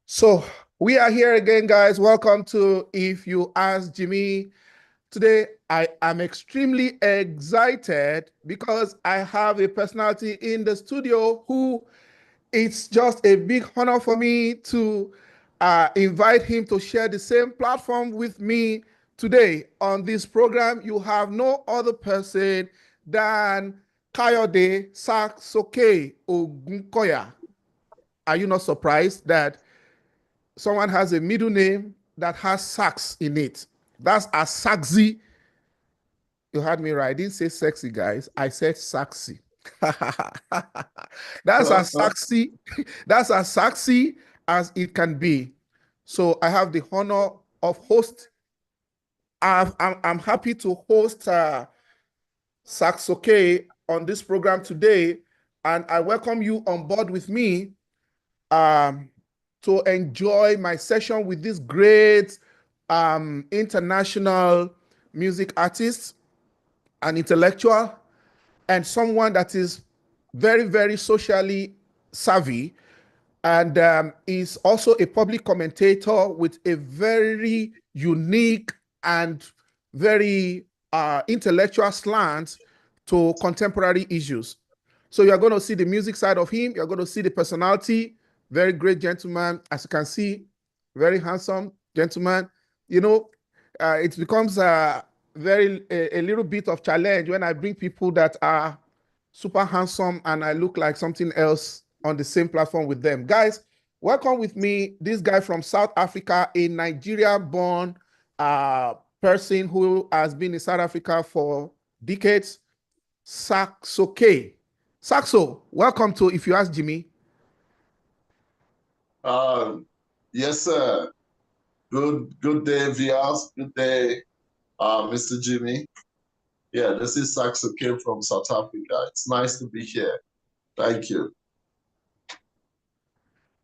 So we are here again, guys. Welcome to If You Ask Jimmy. Today, I am extremely excited because I have a personality in the studio who it's just a big honor for me to invite him to share the same platform with me today. On this program, you have no other person than Kayode Saxokay Ogunkoya. Are you not surprised that someone has a middle name that has sax in it? That's a saxy. You heard me right. I didn't say sexy, guys. I said saxy. That's as sexy. That's as sexy as it can be. So I have the honor of host. I'm happy to host Saxokay on this program today, and I welcome you on board with me um, to enjoy my session with this great international music artist, an intellectual, and someone that is very, very socially savvy, and is also a public commentator with a very unique and very intellectual slant to contemporary issues. So you're going to see the music side of him. You're going to see the personality. Very great gentleman, as you can see, very handsome gentleman. You know, it becomes a little bit of challenge when I bring people that are super handsome and I look like something else on the same platform with them. Guys, welcome with me this guy from South Africa, a Nigeria-born person who has been in South Africa for decades, Saxokay. Saxo, welcome to If You Ask Jimmy. Yes, sir. Good day, viewers. Good day, Mr. Jimmy. Yeah, this is Saxokay from South Africa. It's nice to be here. Thank you.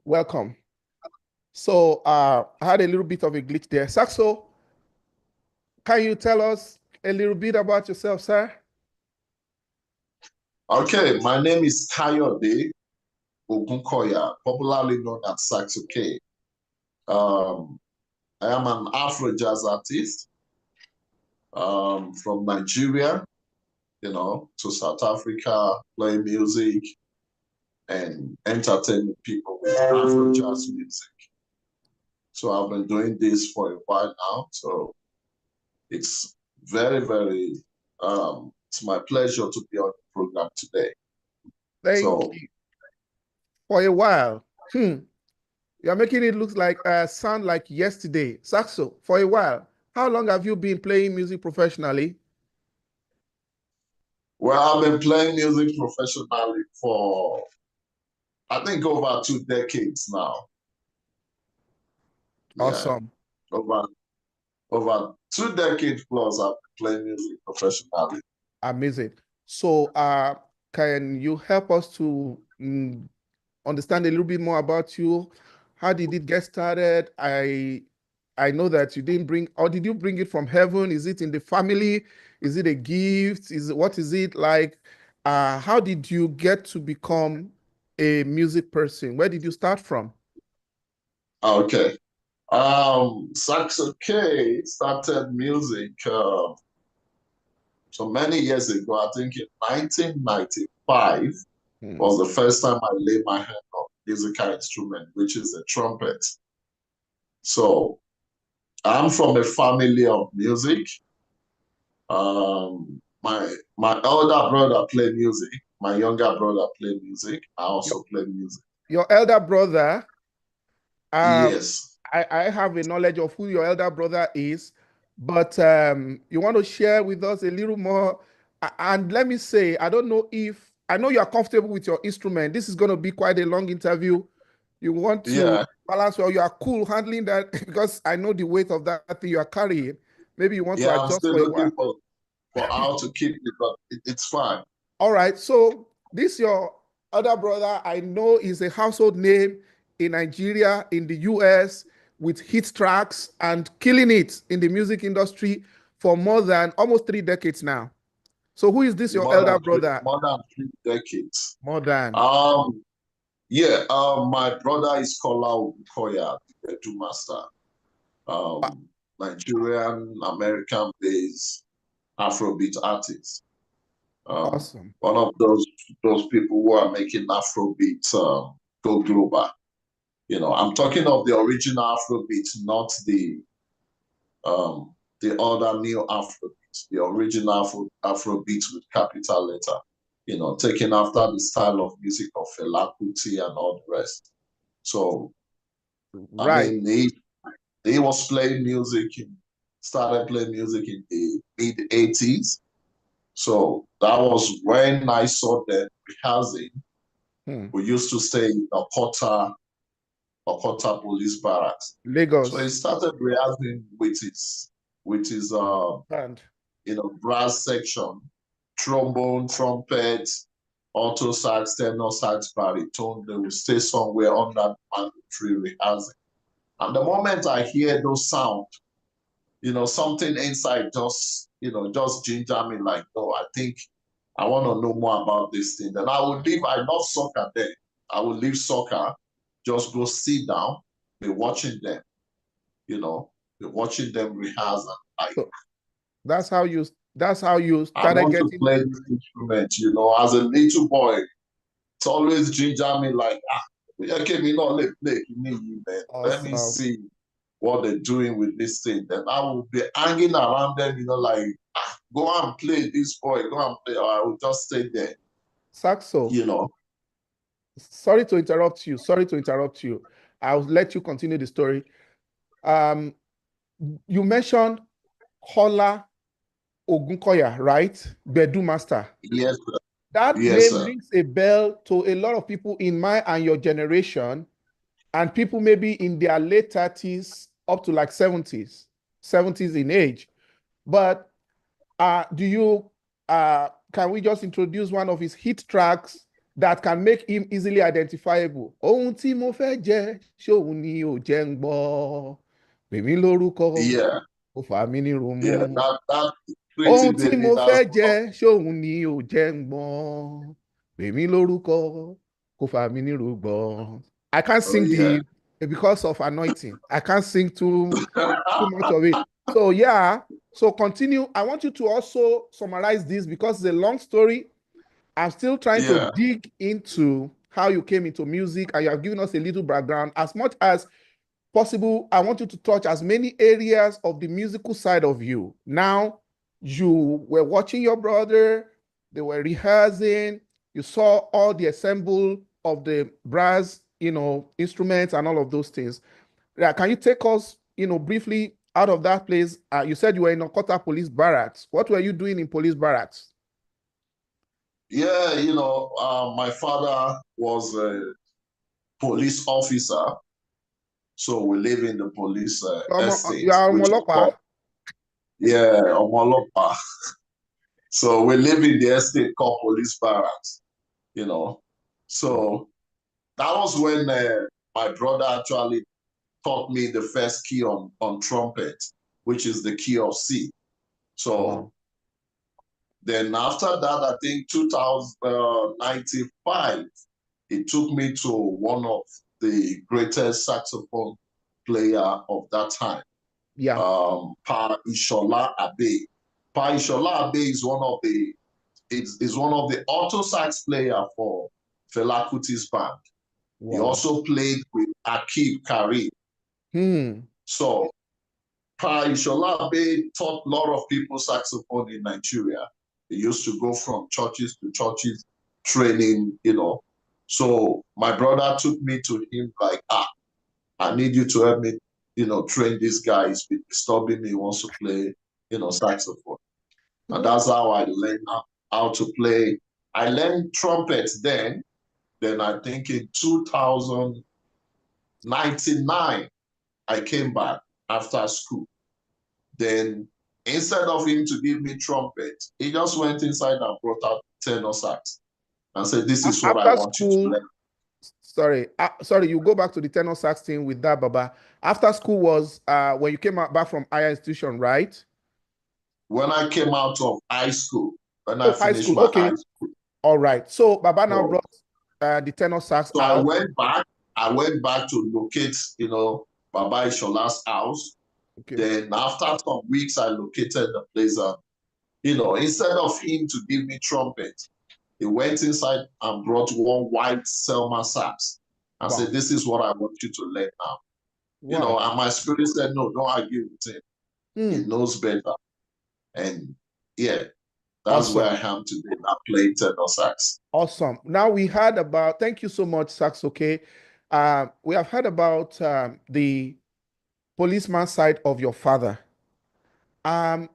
Welcome. So I had a little bit of a glitch there. Saxo, can you tell us a little bit about yourself, sir? Okay, my name is Kayode Ogunkoya, popularly known as Saxokay. I am an Afro jazz artist from Nigeria, to South Africa, playing music and entertaining people with Afro jazz music. So I've been doing this for a while now. So it's very, very, it's my pleasure to be on the program today. Thank you. For a while. You're making it look like, sound like yesterday. Saxo, for a while. How long have you been playing music professionally? Well, I've been playing music professionally for, I think, over 2 decades now. Awesome. Yeah, over 2 decades plus I've been playing music professionally. Amazing. So can you help us to understand a little bit more about you? How did it get started? I know that you didn't bring, or did you bring it from heaven? Is it in the family? Is it a gift? What is it like? How did you get to become a music person? Where did you start from? Okay. Saxokay started music so many years ago. I think in 1995 was the first time I laid my hand on musical instrument, which is a trumpet. So I'm from a family of music. My elder brother played music. My younger brother played music. I also play music. Your elder brother? Yes. I have a knowledge of who your elder brother is, but you want to share with us a little more. And let me say, I don't know if I know you are comfortable with your instrument. This is going to be quite a long interview. You want to balance well. You are cool handling that because I know the weight of that thing you are carrying. Maybe you want to adjust I'm still for a while. looking for how to keep it, but it's fine. All right. So this your other brother, I know, is a household name in Nigeria, in the US, with hit tracks and killing it in the music industry for more than almost 3 decades now. So who is this, your elder brother? More than 3 decades. More than. Yeah, my brother is called Ogunkoya, the Bedu master. Ah, Nigerian, American-based Afrobeat artist. awesome. One of those people who are making Afrobeat go global. You know, I'm talking of the original Afrobeat, not the other new Afrobeat, the original Afrobeat with capital letter. You know, taken after the style of music of Fela Kuti and all the rest. So, I Right. mean, he was playing music, started playing music in the mid-80s. So that was when I saw them rehearsing. Hmm. We used to stay in Okota police barracks. So he Lagos. started rehearsing with his And brass section, trombone, trumpet, alto sax, tenor sax, baritone. They will stay somewhere under the mango tree rehearsing. And the moment I hear those sounds, something inside just ginger me like, no, I think I want to know more about this thing. Then I love soccer then. I would leave soccer, just go sit down, be watching them, be watching them rehearse. And so that's how you I started want to getting. play this instrument, as a little boy. It's always ginger me like, okay, me not let play, man. Let me Awesome. see what they're doing with this thing. Then I will be hanging around them, like, go and play this boy, go and play. Or I will just stay there, Saxo, you know. sorry to interrupt you. Sorry to interrupt you. I'll let you continue the story. Um, you mentioned Hola Ogunkoya, right? Bedu Master. Yes, sir. That Yes, name sir. rings a bell to a lot of people in my and your generation, and people maybe in their late 30s up to like 70s in age. But do you can we just introduce one of his hit tracks that can make him easily identifiable? Ohun tí mo fẹ́ jẹ, ṣóun ni ò jẹ́ ń gbọ́. Pèmí lórúkọ, Yeah, kò fà mí ní yeah. ronú. That Ohun pretty tí baby, mo that's fẹ́ one of, jẹ, ṣóun ni ò jẹ́ ń gbọ́. Pèmí lórúkọ, kò fà mí ní rògbò. I can't oh sing yeah. the because of anointing. I can't sing too much of it. So yeah, so continue. I want you to also summarize this because it's a long story. I'm still trying to Yeah, dig into how you came into music and you have given us a little background. As much as possible, I want you to touch as many areas of the musical side of you. Now, you were watching your brother, they were rehearsing, you saw all the assemble of the brass, instruments and all of those things. Yeah, can you take us, briefly out of that place? You said you were in Okota Police Barracks. What were you doing in police barracks? yeah. My father was a police officer, so we live in the police You estate, are which is Omolopa. called, yeah, Omolopa. So we live in the estate called Police Barracks, you know. So that was when my brother actually taught me the first key on trumpet, which is the key of C. So Wow. then after that, I think 2095, it took me to one of the greatest saxophone player of that time, Yeah. Pa Ishola Abe. Pa Ishola Abe is one of the alto sax player for Fela Kuti's band. He Wow. also played with Akib Karim. Hmm. So Pa Ishola Abe taught a lot of people saxophone in Nigeria. He used to go from churches to churches training. So my brother took me to him like, I need you to help me, train this guy. He's been disturbing me. He wants to play, saxophone. And that's how I learned how to play. I learned trumpet then. Then I think in 2099, I came back after school. Then instead of him to give me trumpet, he just went inside and brought out tenor sax and said, this is what I After want you to school, learn. sorry, you go back to the tenor sax thing with that, Baba. After school was when you came back from higher institution, right? When I came out of high school, when I Oh, high finished school. my high Okay. school. All right. So Baba now So brought the tenor sax So out? I went back to locate, Baba Ishola's house. Okay. Then after some weeks, I located the place. Instead of him to give me trumpet, he went inside and brought one white Selma sax and Wow. said, "This is what I want you to learn now." Wow. And my spirit said, "No, don't argue with him. He knows better." And yeah, that's Awesome. where I am today. I play tenor sax. Awesome. Now we heard about, thank you so much, Saxokay. We have heard about the policeman side of your father.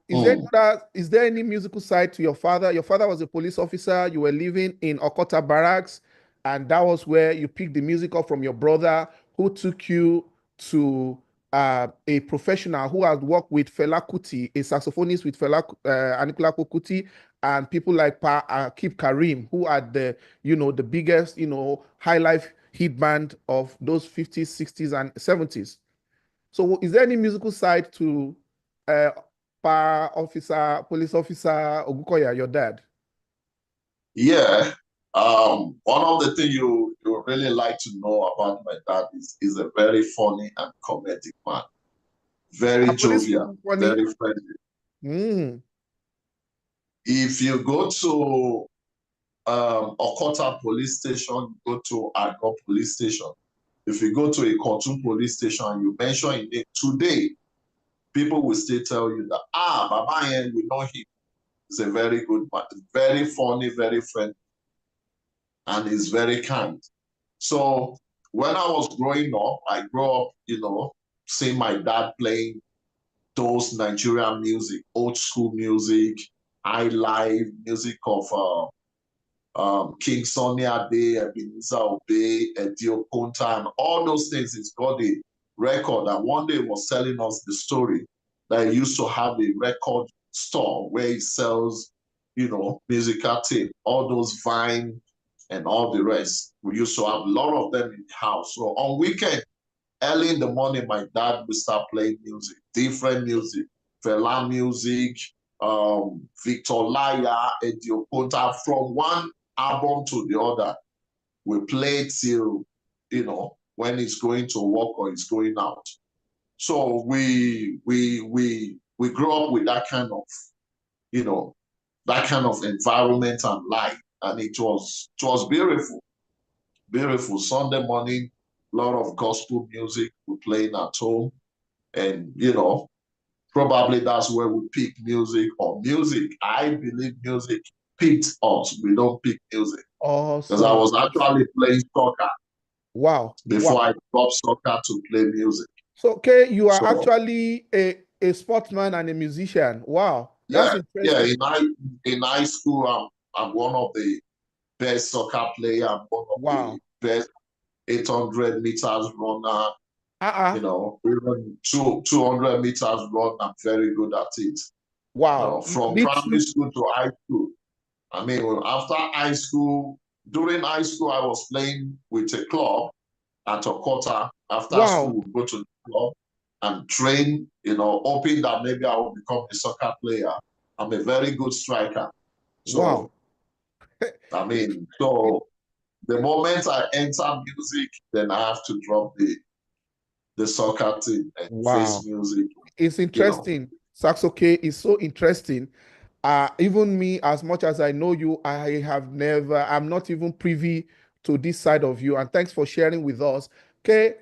Is there any musical side to your father? Your father was a police officer. You were living in Okota Barracks, and that was where you picked the music up from your brother, who took you to a professional who had worked with Fela Kuti, a saxophonist with Fela Anikulapo Kuti, and people like Kip Karim, who are the biggest, high life hit band of those 50s, 60s, and 70s. So, is there any musical side to uh, police officer Ogunkoya, your dad? Yeah. One of the things you really like to know about my dad is a very funny and comedic man. Very Police jovial, funny. very friendly. Mm. If you go to Okota police station, go to Agor police station. If you go to a Khartoum police station, you mention it today, people will still tell you that, Baba Yen, we know him. He's a very good man, very funny, very friendly, and he's very kind. So when I was growing up, I grew up, seeing my dad playing those Nigerian music, old school music, high life music of King Sunny Ade, Ebenezer Obey, Edio Konta, and all those things. He's got a record. And one day he was telling us the story that he used to have a record store where he sells, musical tape, all those Vine and all the rest. We used to have a lot of them in the house. So on weekend, early in the morning, my dad would start playing music, different music, Fela music, Victor Laya, Edio Konta, from one album to the other. We play till, when he's going to work or he's going out. So we grew up with that kind of, that kind of environment and life. And it was beautiful, beautiful. Sunday morning, a lot of gospel music we playing at home. And, probably that's where we pick music or music. I believe music picked us. We don't pick music. Because I Awesome. was actually playing soccer Wow. before I dropped soccer to play music. So, okay, you are So actually a sportsman and a musician. Wow. That's yeah, interesting. in high school, I'm one of the best soccer player. I'm one of the Wow. best 800 meters runner. Even 200 meters run, I'm very good at it. Wow. From primary school to high school. I mean, after high school, during high school, I was playing with a club at Okota. After school, we go to the club and train, hoping that maybe I will become a soccer player. I'm a very good striker. So, I mean, so the moment I enter music, then I have to drop the soccer team and face music. It's interesting. Saxokay is so interesting. Even me, as much as I know you, I'm not even privy to this side of you. And thanks for sharing with us. Okay.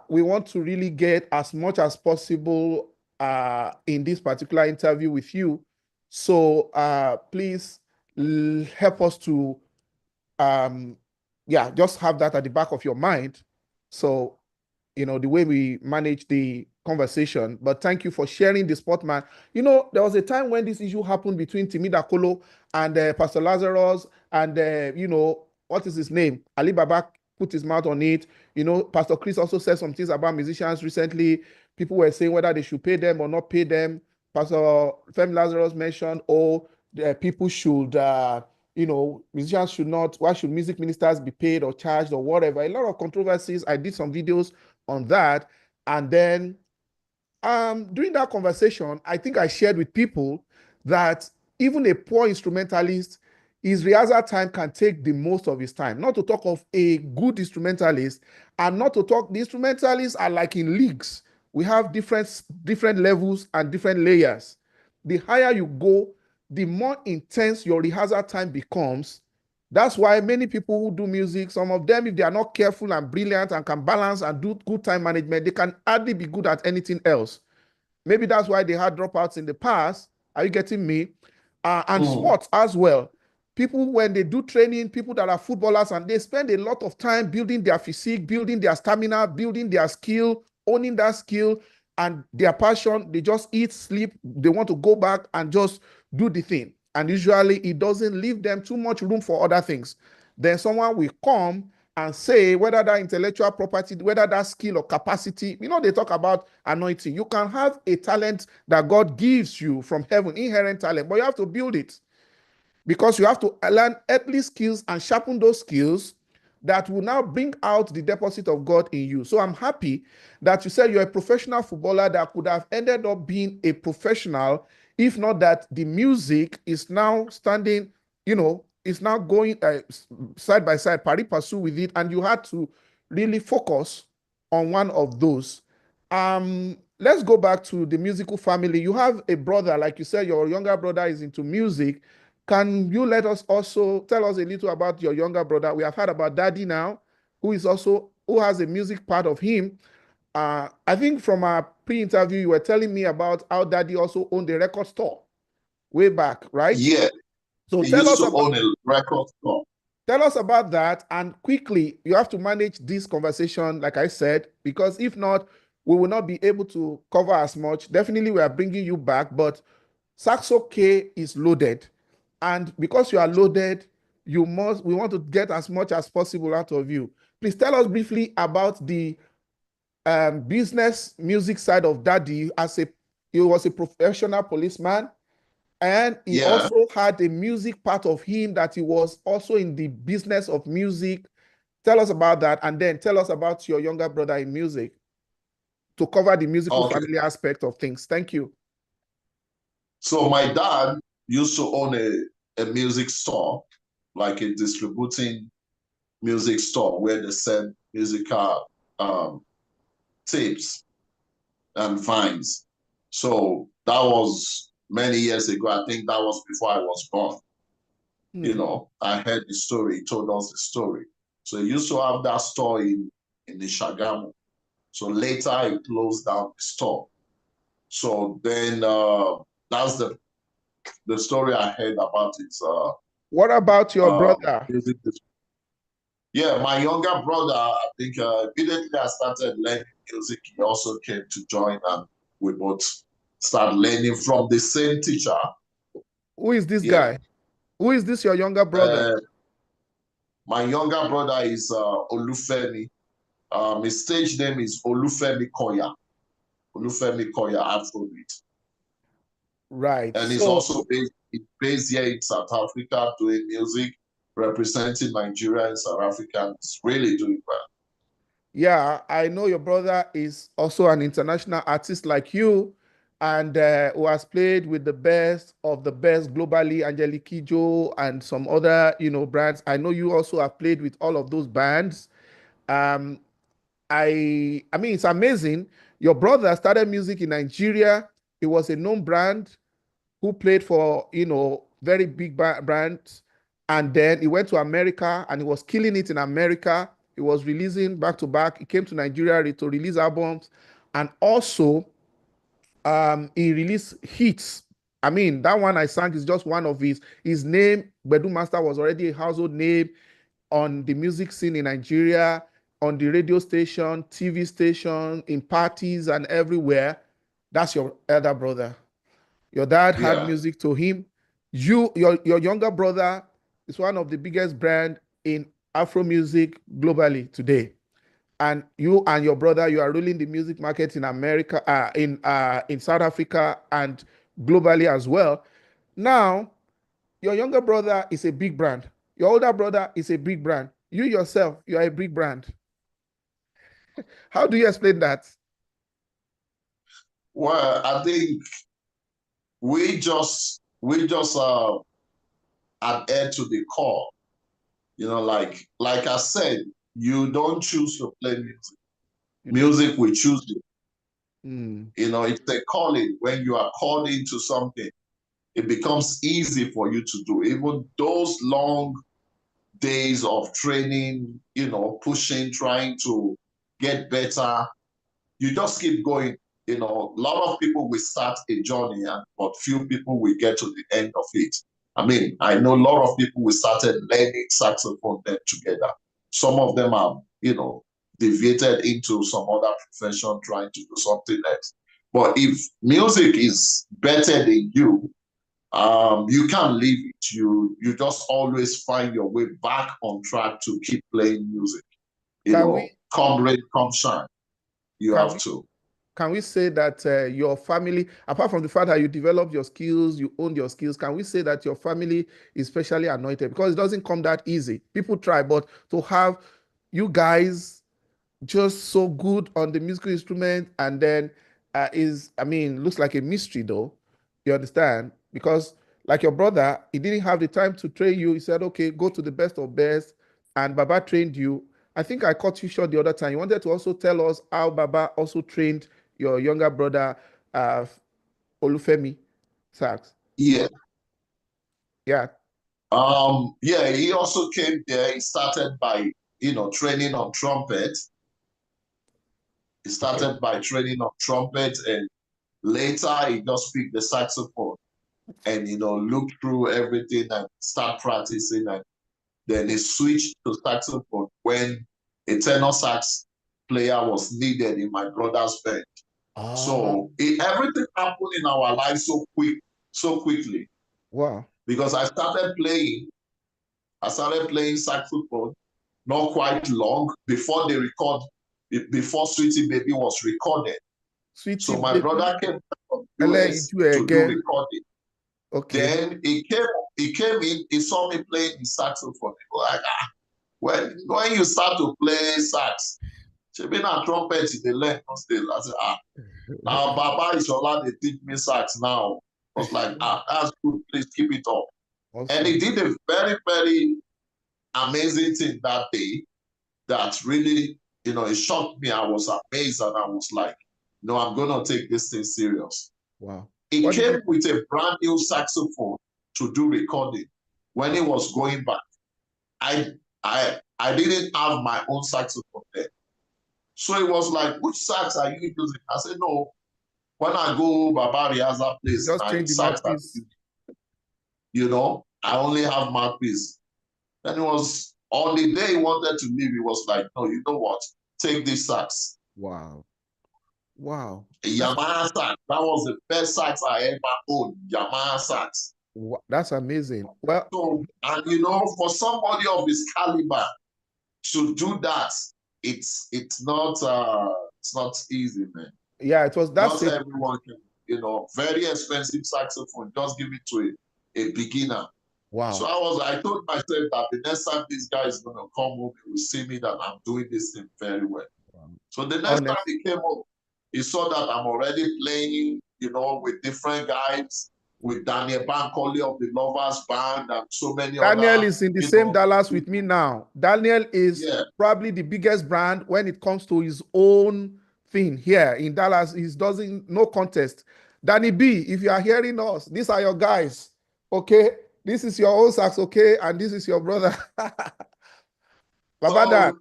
We want to really get as much as possible in this particular interview with you. So please help us to, just have that at the back of your mind. So the way we manage the conversation. But thank you for sharing the spot, man. There was a time when this issue happened between Timida Kolo and Pastor Lazarus and, what is his name? Ali Baba put his mouth on it. Pastor Chris also said some things about musicians recently. People were saying whether they should pay them or not pay them. Pastor Fem Lazarus mentioned, people should, musicians should not, why should music ministers be paid or charged or whatever? A lot of controversies. I did some videos on that. And then during that conversation, I think I shared with people that even a poor instrumentalist his rehearsal time can take the most of his time. Not to talk of a good instrumentalist, and not to talk, the instrumentalists are like in leagues. We have different levels and different layers. The higher you go, the more intense your rehearsal time becomes. That's why many people who do music, some of them, if they are not careful and brilliant and can balance and do good time management, they can hardly be good at anything else. Maybe that's why they had dropouts in the past. Are you getting me? And sports as well. People, when they do training, people that are footballers, and they spend a lot of time building their physique, building their stamina, building their skill, owning that skill and their passion. They just eat, sleep. They want to go back and just do the thing. And usually it doesn't leave them too much room for other things. Then someone will come and say whether that intellectual property, whether that skill or capacity, they talk about anointing. You can have a talent that God gives you from heaven, inherent talent, but you have to build it because you have to learn earthly skills and sharpen those skills that will now bring out the deposit of God in you. So I'm happy that you said you're a professional footballer that could have ended up being a professional, if not that the music is now standing, it's now going side by side, pari passu with it, and you had to really focus on one of those. Let's go back to the musical family. You have a brother, like you said, your younger brother is into music. Can you let us also tell us a little about your younger brother? We have heard about Daddy now, who has a music part of him. I think from our pre-interview, you were telling me about how Daddy also owned a record store way back, right? Yeah, So he used to own a record store. Tell us about that. And quickly, you have to manage this conversation, like I said, because if not, we will not be able to cover as much. Definitely, we are bringing you back, but Saxokay is loaded. And because you are loaded, we want to get as much as possible out of you. Please tell us briefly about the business music side of Daddy. He was a professional policeman, and he also had a music part of him that he was also in the business of music. Tell us about that, and then tell us about your younger brother in music to cover the musical family aspect of things. Thank you. So my dad used to own a music store, like a distributing music store where they sell musical tapes and vines. So that was many years ago. I think that was before I was born. I heard the story. He told us the story. So he used to have that store in the Shagamu. So later he closed down the store. So then that's the story I heard about it. What about your brother? Yeah, my younger brother, I think immediately I started learning music, he also came to join, and we both started learning from the same teacher. Who is this guy? Who is this, your younger brother? My younger brother is Olufemi. His stage name is Olufemi Koya. Olufemi Koya Afrobeat. Right. And he's also based here in South Africa doing music, representing Nigeria and South Africa. It's really doing well. Yeah, I know your brother is also an international artist like you, and who has played with the best of the best globally, Angelique Kidjo and some other, brands. I know you also have played with all of those bands. Um, I mean, it's amazing. Your brother started music in Nigeria. It was a known brand who played for, very big brands. And then he went to America and he was killing it in America. He was releasing back to back. He came to Nigeria to release albums. And also, he released hits. I mean, that one I sang is just one of his name. Bedu Master was already a household name on the music scene in Nigeria, on the radio station, TV station, in parties and everywhere. That's your elder brother. Your dad had music to him. Your younger brother is one of the biggest brand in Afro music globally today. And you and your brother, you are ruling the music market in America, in South Africa, and globally as well. Now, your younger brother is a big brand. Your older brother is a big brand. You yourself, you are a big brand. How do you explain that? Well, I think we just adhere to the core. You know, like I said, you don't choose to play music. Music will choose you. You know, it's a calling. When you are called into something, it becomes easy for you to do. Even those long days of training, you know, pushing, trying to get better, you just keep going. You know, a lot of people will start a journey, but few people will get to the end of it. I mean, I know a lot of people will started learning saxophone then together. Some of them are, you know, deviated into some other profession trying to do something else. But if music is better than you can't leave it. You just always find your way back on track to keep playing music. You know, come rain, come shine. You have to. Can we say that your family, apart from the fact that you developed your skills, you own your skills, can we say that your family is especially anointed? Because it doesn't come that easy. People try, but to have you guys just so good on the musical instrument, and then looks like a mystery though. You understand? Because like your brother, he didn't have the time to train you. He said, okay, go to the best of best, and Baba trained you. I think I caught you short the other time. You wanted to also tell us how Baba also trained your younger brother, Olufemi Sax. Yeah. Yeah. Yeah, he also came there. He started by, you know, training on trumpet. He started by training on trumpet, and later he just picked the saxophone and, you know, looked through everything and start practicing. And then he switched to saxophone when a tenor sax player was needed in my brother's band. So everything happened in our lives so quickly. Wow. Because I started playing saxophone not quite long before before Sweetie Baby was recorded. So my brother came from US to do recording. Okay. Then he came in, he saw me playing the saxophone. He was like, when you start to play sax, she been a trumpet in the left still. I said, now Baba Ishola, they teach me sax now. I was like, that's good, please keep it up. Awesome. And he did a very, very amazing thing that day that really, you know, it shocked me. I was amazed and I was like, no, I'm going to take this thing serious. Wow. He came with a brand new saxophone to do recording. When he was going back, I didn't have my own saxophone there. So it was like, which sax are you using? I said, no, when I go Baba Riaza place, just change the mouthpiece. You know, I only have mouthpiece. And it was on the day he wanted to leave, he was like, no, you know what? Take this sax. Wow. Wow. A Yamaha sax. That was the best sax I ever owned. Yamaha sax. That's amazing. Well, so, and you know, for somebody of his caliber to do that, it's not easy, man. Yeah, it was that. Not everyone can, you know, very expensive saxophone. Just give it to a beginner. Wow. So I told myself that the next time this guy is gonna come home, he will see me that I'm doing this thing very well. Wow. So the next time he came home, he saw that I'm already playing, you know, with different guys, with Daniel Bankole of the Lovers Band and so many others. Daniel is in the same Dallas with me now. Daniel is probably the biggest brand when it comes to his own thing here in Dallas. He doesn't, no contest. Danny B, if you are hearing us, these are your guys, okay? This is your own Saxokay, and this is your brother. Baba Dan,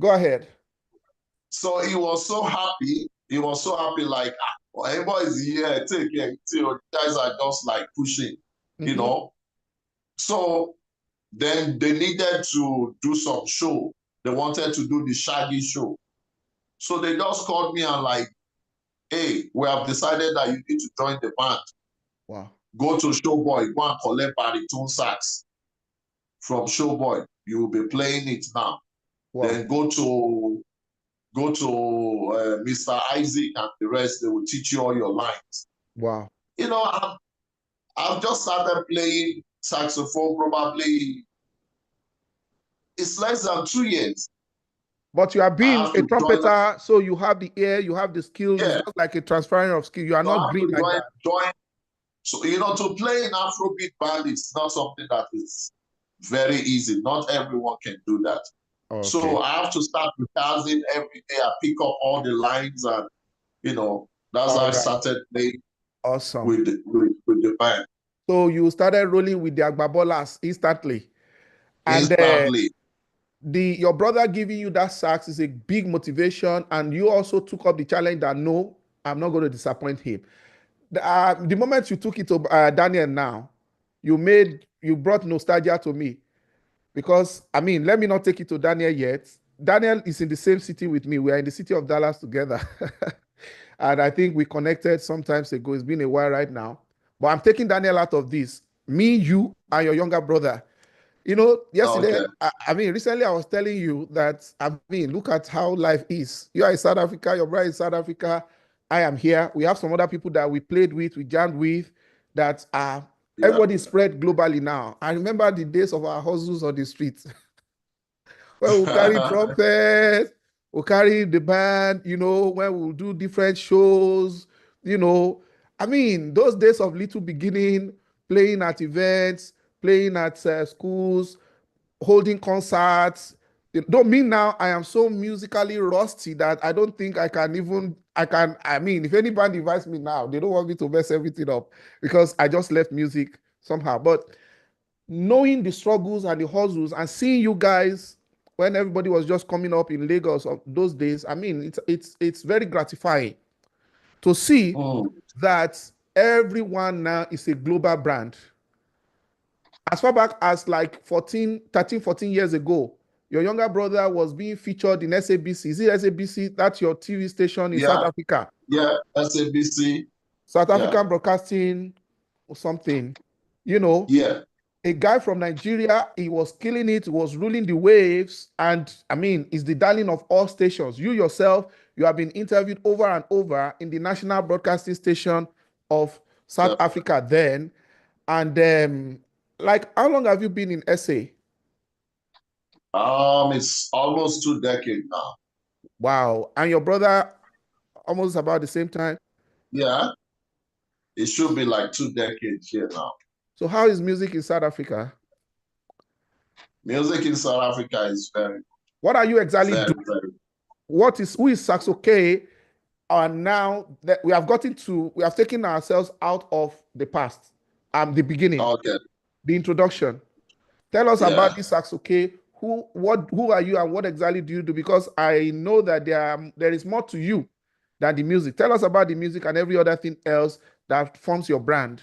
go ahead. So he was so happy. He was so happy, like, everybody's here, take care. You guys are just like pushing, you know. So then they needed to do some show. They wanted to do the Shaggy show. So they just called me and like, hey, we have decided that you need to join the band. Wow. Go to Showboy, go and collect baritone sax from Showboy. You will be playing it now. Wow. Then go to Mr. Isaac and the rest. They will teach you all your lines. Wow. You know, I've just started playing saxophone probably, it's less than 2 years. But you are being a trumpeter, so you have the ear, you have the skills. Yeah. It's not like a transferring of skill. You are not green like that. So, to play in Afrobeat band, it's not something that is very easy. Not everyone can do that. Okay. So I have to start rehearsing every day. I pick up all the lines and, that's how All I right. started playing Awesome. with the band. So you started rolling with the Agbabolas instantly. And Instantly. your brother giving you that sax is a big motivation, and you also took up the challenge that no, I'm not going to disappoint him. The moment you took it to Daniel now, you brought nostalgia to me, because I mean, let me not take it to Daniel yet. Daniel is in the same city with me. We are in the city of Dallas together. And I think we connected sometimes ago. It's been a while right now. But I'm taking Daniel out of this. Me, you, and your younger brother. Yesterday, Okay. I mean, recently I was telling you that, I mean, look at how life is. You are in South Africa, your brother is South Africa, I am here. We have some other people that we played with, we jammed with, that are, Yeah. everybody is spread globally now. I remember the days of our hustles on the streets where we'll carry trumpets, we'll carry the band, when we'll do different shows, you know. I mean, those days of little beginning, playing at events, playing at schools, holding concerts. It don't mean now I am so musically rusty that I don't think I mean, if any band invites me now, they don't want me to mess everything up because I just left music somehow. But knowing the struggles and the hustles and seeing you guys when everybody was just coming up in Lagos of those days, I mean, it's very gratifying to see Mm. that everyone now is a global brand. As far back as like 14 years ago, your younger brother was being featured in SABC. Is it SABC? That's your TV station in South Yeah. Africa. Yeah. SABC. South Yeah. African Broadcasting or something. You know, Yeah. a guy from Nigeria, he was killing it, was ruling the waves, and I mean, is the darling of all stations. You yourself, you have been interviewed over and over in the national broadcasting station of South Definitely. Africa then. And like, how long have you been in SA? It's almost 2 decades now. Wow. And your brother almost about the same time. Yeah. It should be like 2 decades here now. So how is music in South Africa? Music in South Africa is very, What are you exactly very, doing? very. Who is Saxokay? And now that we have taken ourselves out of the past, the beginning, Okay. the introduction. Tell us Yeah. about this Saxokay. Who are you and what exactly do you do? Because I know that there is more to you than the music. Tell us about the music and every other thing else that forms your brand.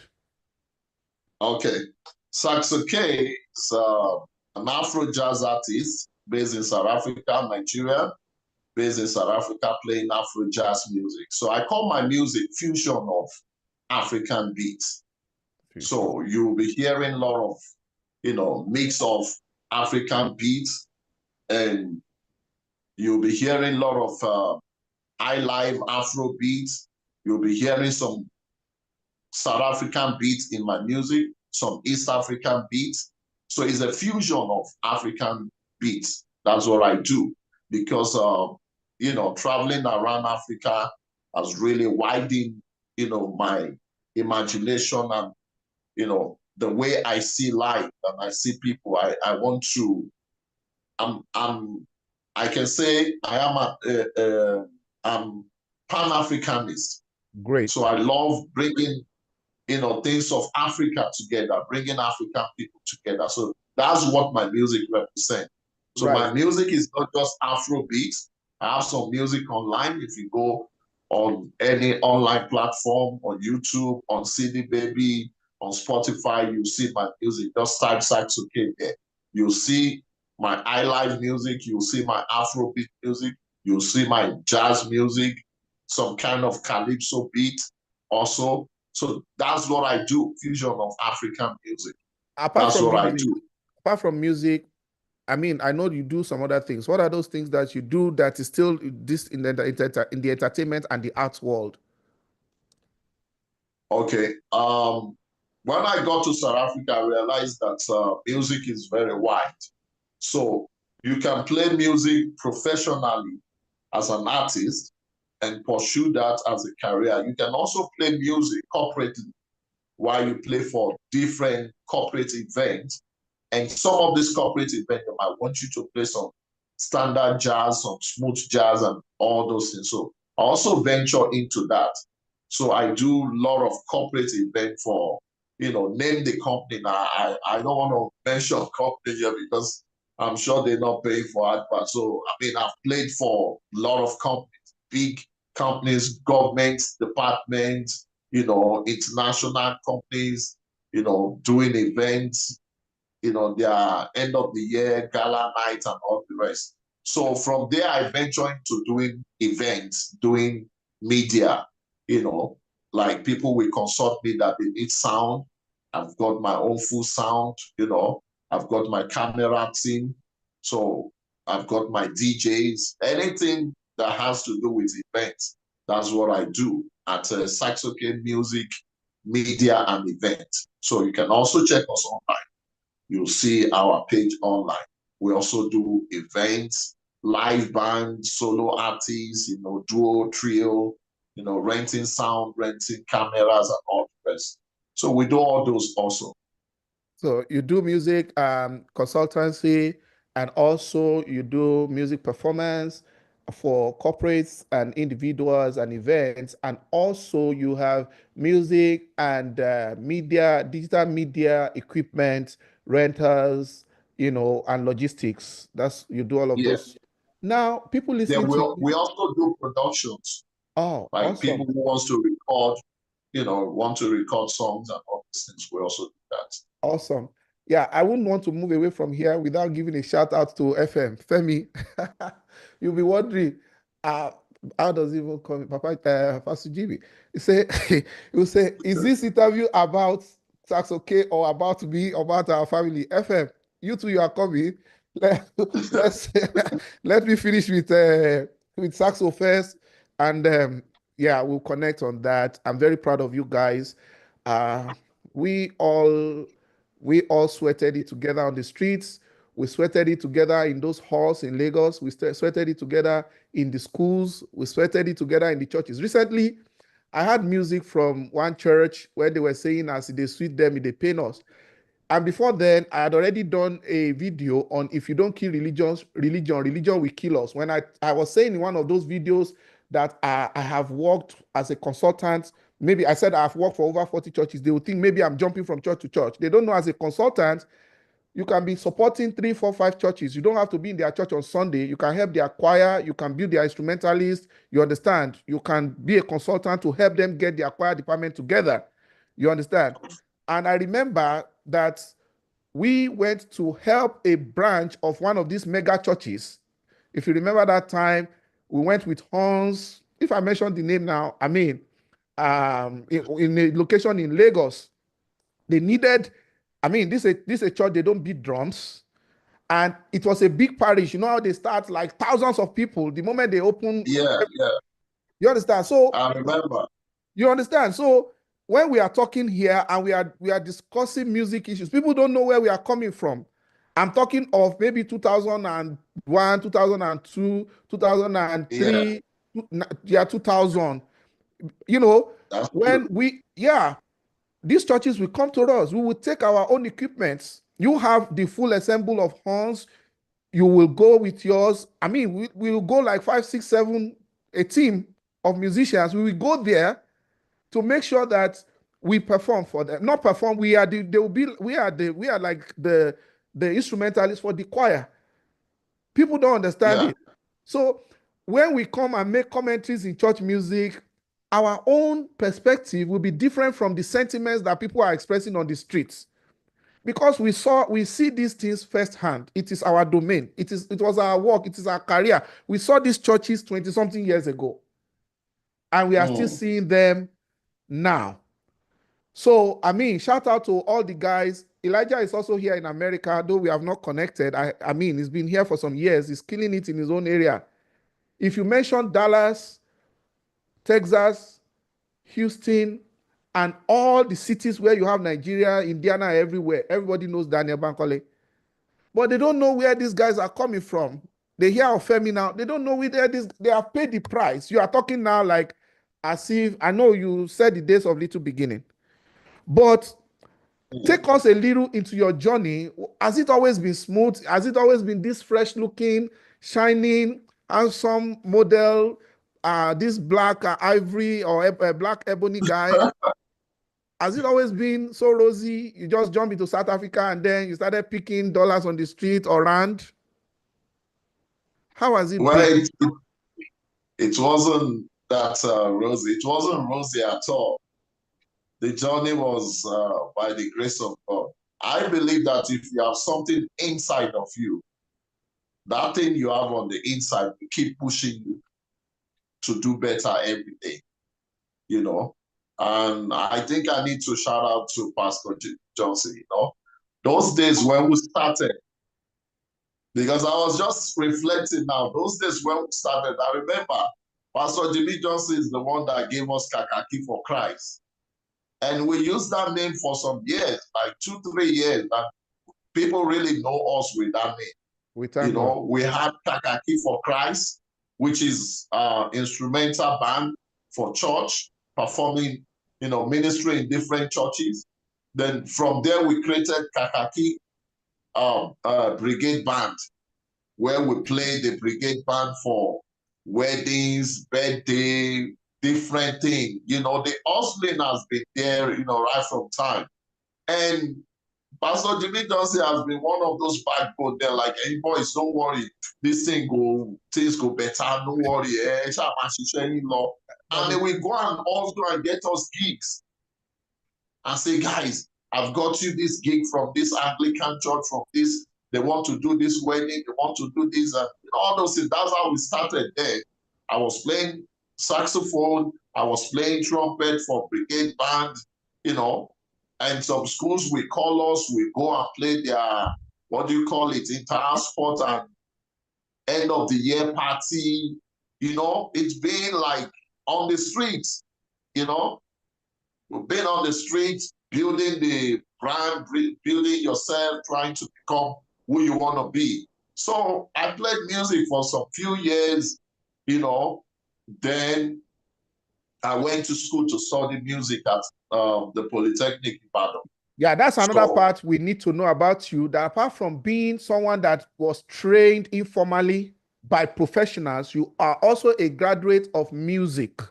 Okay. Saxokay is an Afro jazz artist based in South Africa, Nigeria, based in South Africa, playing Afro jazz music. So I call my music fusion of African beats. So you'll be hearing a lot of, mix of African beats, and you'll be hearing a lot of high live Afro beats. You'll be hearing some South African beats in my music, some East African beats. So it's a fusion of African beats. That's what I do because, traveling around Africa has really widened, my imagination and, the way I see life and I see people. I want to, I can say I am I'm Pan-Africanist. Great. So I love bringing things of Africa together, bringing African people together. So that's what my music represents. So Right. my music is not just Afro beats. I have some music online. If you go on any online platform, on YouTube, on CD Baby, on Spotify, you see my music. Just type Saxokay there. You'll see my highlife music. You'll see my Afro beat music. You'll see my jazz music, some kind of calypso beat also. So that's what I do, fusion of African music. Apart That's from what I music, do. apart from music, I mean, I know you do some other things. What are those things that you do that is still this in the entertainment and the arts world? Okay. When I got to South Africa, I realized that music is very wide. So you can play music professionally as an artist and pursue that as a career. You can also play music corporately while you play for different corporate events. And some of these corporate events, they might want you to play some standard jazz, some smooth jazz, and all those things. So I also venture into that. So I do a lot of corporate event for, name the company. Now, I don't want to mention company here because I'm sure they're not paying for advert. So, I mean, I've played for a lot of companies, big companies, governments, departments, international companies, doing events, their end of the year gala night and all the rest. So from there, I venture into doing events, doing media, like people will consult me that they need sound. I've got my own full sound, I've got my camera team. So I've got my DJs, anything that has to do with events. That's what I do at Saxokay Music, Media and Event. So you can also check us online. You'll see our page online. We also do events, live band, solo artists, duo, trio, renting sound, renting cameras, and all the rest. So we do all those also. So you do music consultancy, and also you do music performance for corporates and individuals and events, and also you have music and media, digital media equipment rentals, and logistics. You do all of Yeah. those. Now people Then listening we, to we also do productions. Oh, Like awesome. people who wants to record, want to record songs and all these things. We also do that. Awesome. Yeah, I wouldn't want to move away from here without giving a shout out to FM. Femi, you'll be wondering, uh, how does it even come? Papa, Pastor Jimmy, he say, he will say, is this interview about Saxokay or about me, about our family? FM, you two, you are coming. Let's let me finish with Saxo first, and yeah, we'll connect on that. I'm very proud of you guys. Uh, we all we all sweated it together on the streets. We sweated it together in those halls in Lagos. We sweated it together in the schools. We sweated it together in the churches. Recently, I had music from one church where they were saying, as they sweet them, they pain us. And before then, I had already done a video on if you don't kill religion will kill us. When I was saying in one of those videos that I have worked as a consultant, maybe I said I've worked for over 40 churches, they would think maybe I'm jumping from church to church. They don't know as a consultant, you can be supporting 3, 4, 5 churches. You don't have to be in their church on Sunday. You can help their choir. You can build their instrumentalist. You understand? You can be a consultant to help them get their choir department together. You understand? And I remember that we went to help a branch of one of these mega churches. If you remember that time, we went with Hans. If I mention the name now, I mean, in a location in Lagos, they needed, I mean, this is a church, they don't beat drums. And it was a big parish. You know how they start, like thousands of people the moment they open. Yeah. You understand? So I remember. You understand? So when we are talking here and we are discussing music issues, people don't know where we are coming from. I'm talking of maybe 2001, 2002, 2003, yeah, 2000. That's When true. these churches will come to us, we will take our own equipment. You have the full ensemble of horns. You will go with yours. I mean, we will go like 5, 6, 7, a team of musicians. We will go there to make sure that we perform for them. Not perform, we are like the instrumentalists for the choir. People don't understand Yeah. it. So when we come and make commentaries in church music, our own perspective will be different from the sentiments that people are expressing on the streets. Because we see these things firsthand. It is our domain. It was our work. It is our career. We saw these churches 20 something years ago, and we are still seeing them now. So, I mean, shout out to all the guys. Elijah is also here in America, though we have not connected. I mean, he's been here for some years. He's killing it in his own area. If you mention Dallas, Texas, Houston, and all the cities where you have Nigeria, Indiana, everywhere, everybody knows Daniel Bankole. But they don't know where these guys are coming from. They hear of Femi now. They don't know where they have paid the price. You are talking now like as if, I know you said the days of little beginning. But take us a little into your journey. Has it always been smooth? Has it always been this fresh looking, shining, handsome model, this black ivory or black ebony guy? Has it always been so rosy? You just jump into South Africa and then you started picking dollars on the street or rand? How has it Well, been? it wasn't that rosy. It wasn't rosy at all. The journey was by the grace of God. I believe that if you have something inside of you, that thing you have on the inside will keep pushing you to do better every day, you know. And I think I need to shout out to Pastor Johnson, you know. Those days when we started, because I was just reflecting now, those days when we started, I remember Pastor Jimmy Johnson is the one that gave us Kakaki for Christ. And we used that name for some years, like 2-3 years, and people really know us with that name. You know, we had Kakaki for Christ, which is instrumental band for church, performing, you know, ministry in different churches. Then from there, we created Kakaki Brigade Band, where we play the brigade band for weddings, birthday, different things. You know, the hustling has been there, you know, right from time. And Pastor Jimmy Johnson has been one of those backbone there, like, hey boys, don't worry, things go better, don't worry, and then we go and also and get us gigs and say, guys, I've got you this gig from this Anglican church, from this, they want to do this wedding, they want to do this, and all those things. That's how we started there. I was playing saxophone, I was playing trumpet for brigade band, you know, and some schools will call us, we go and play their, what do you call it, inter sport and end of the year party. You know, it's been like on the streets, you know, we've been on the streets, building the brand, building yourself, trying to become who you want to be. So I played music for some few years, you know, then I went to school to study music at the Polytechnic in Ibadan. Yeah, that's another part we need to know about you, that apart from being someone that was trained informally by professionals, you are also a graduate of music.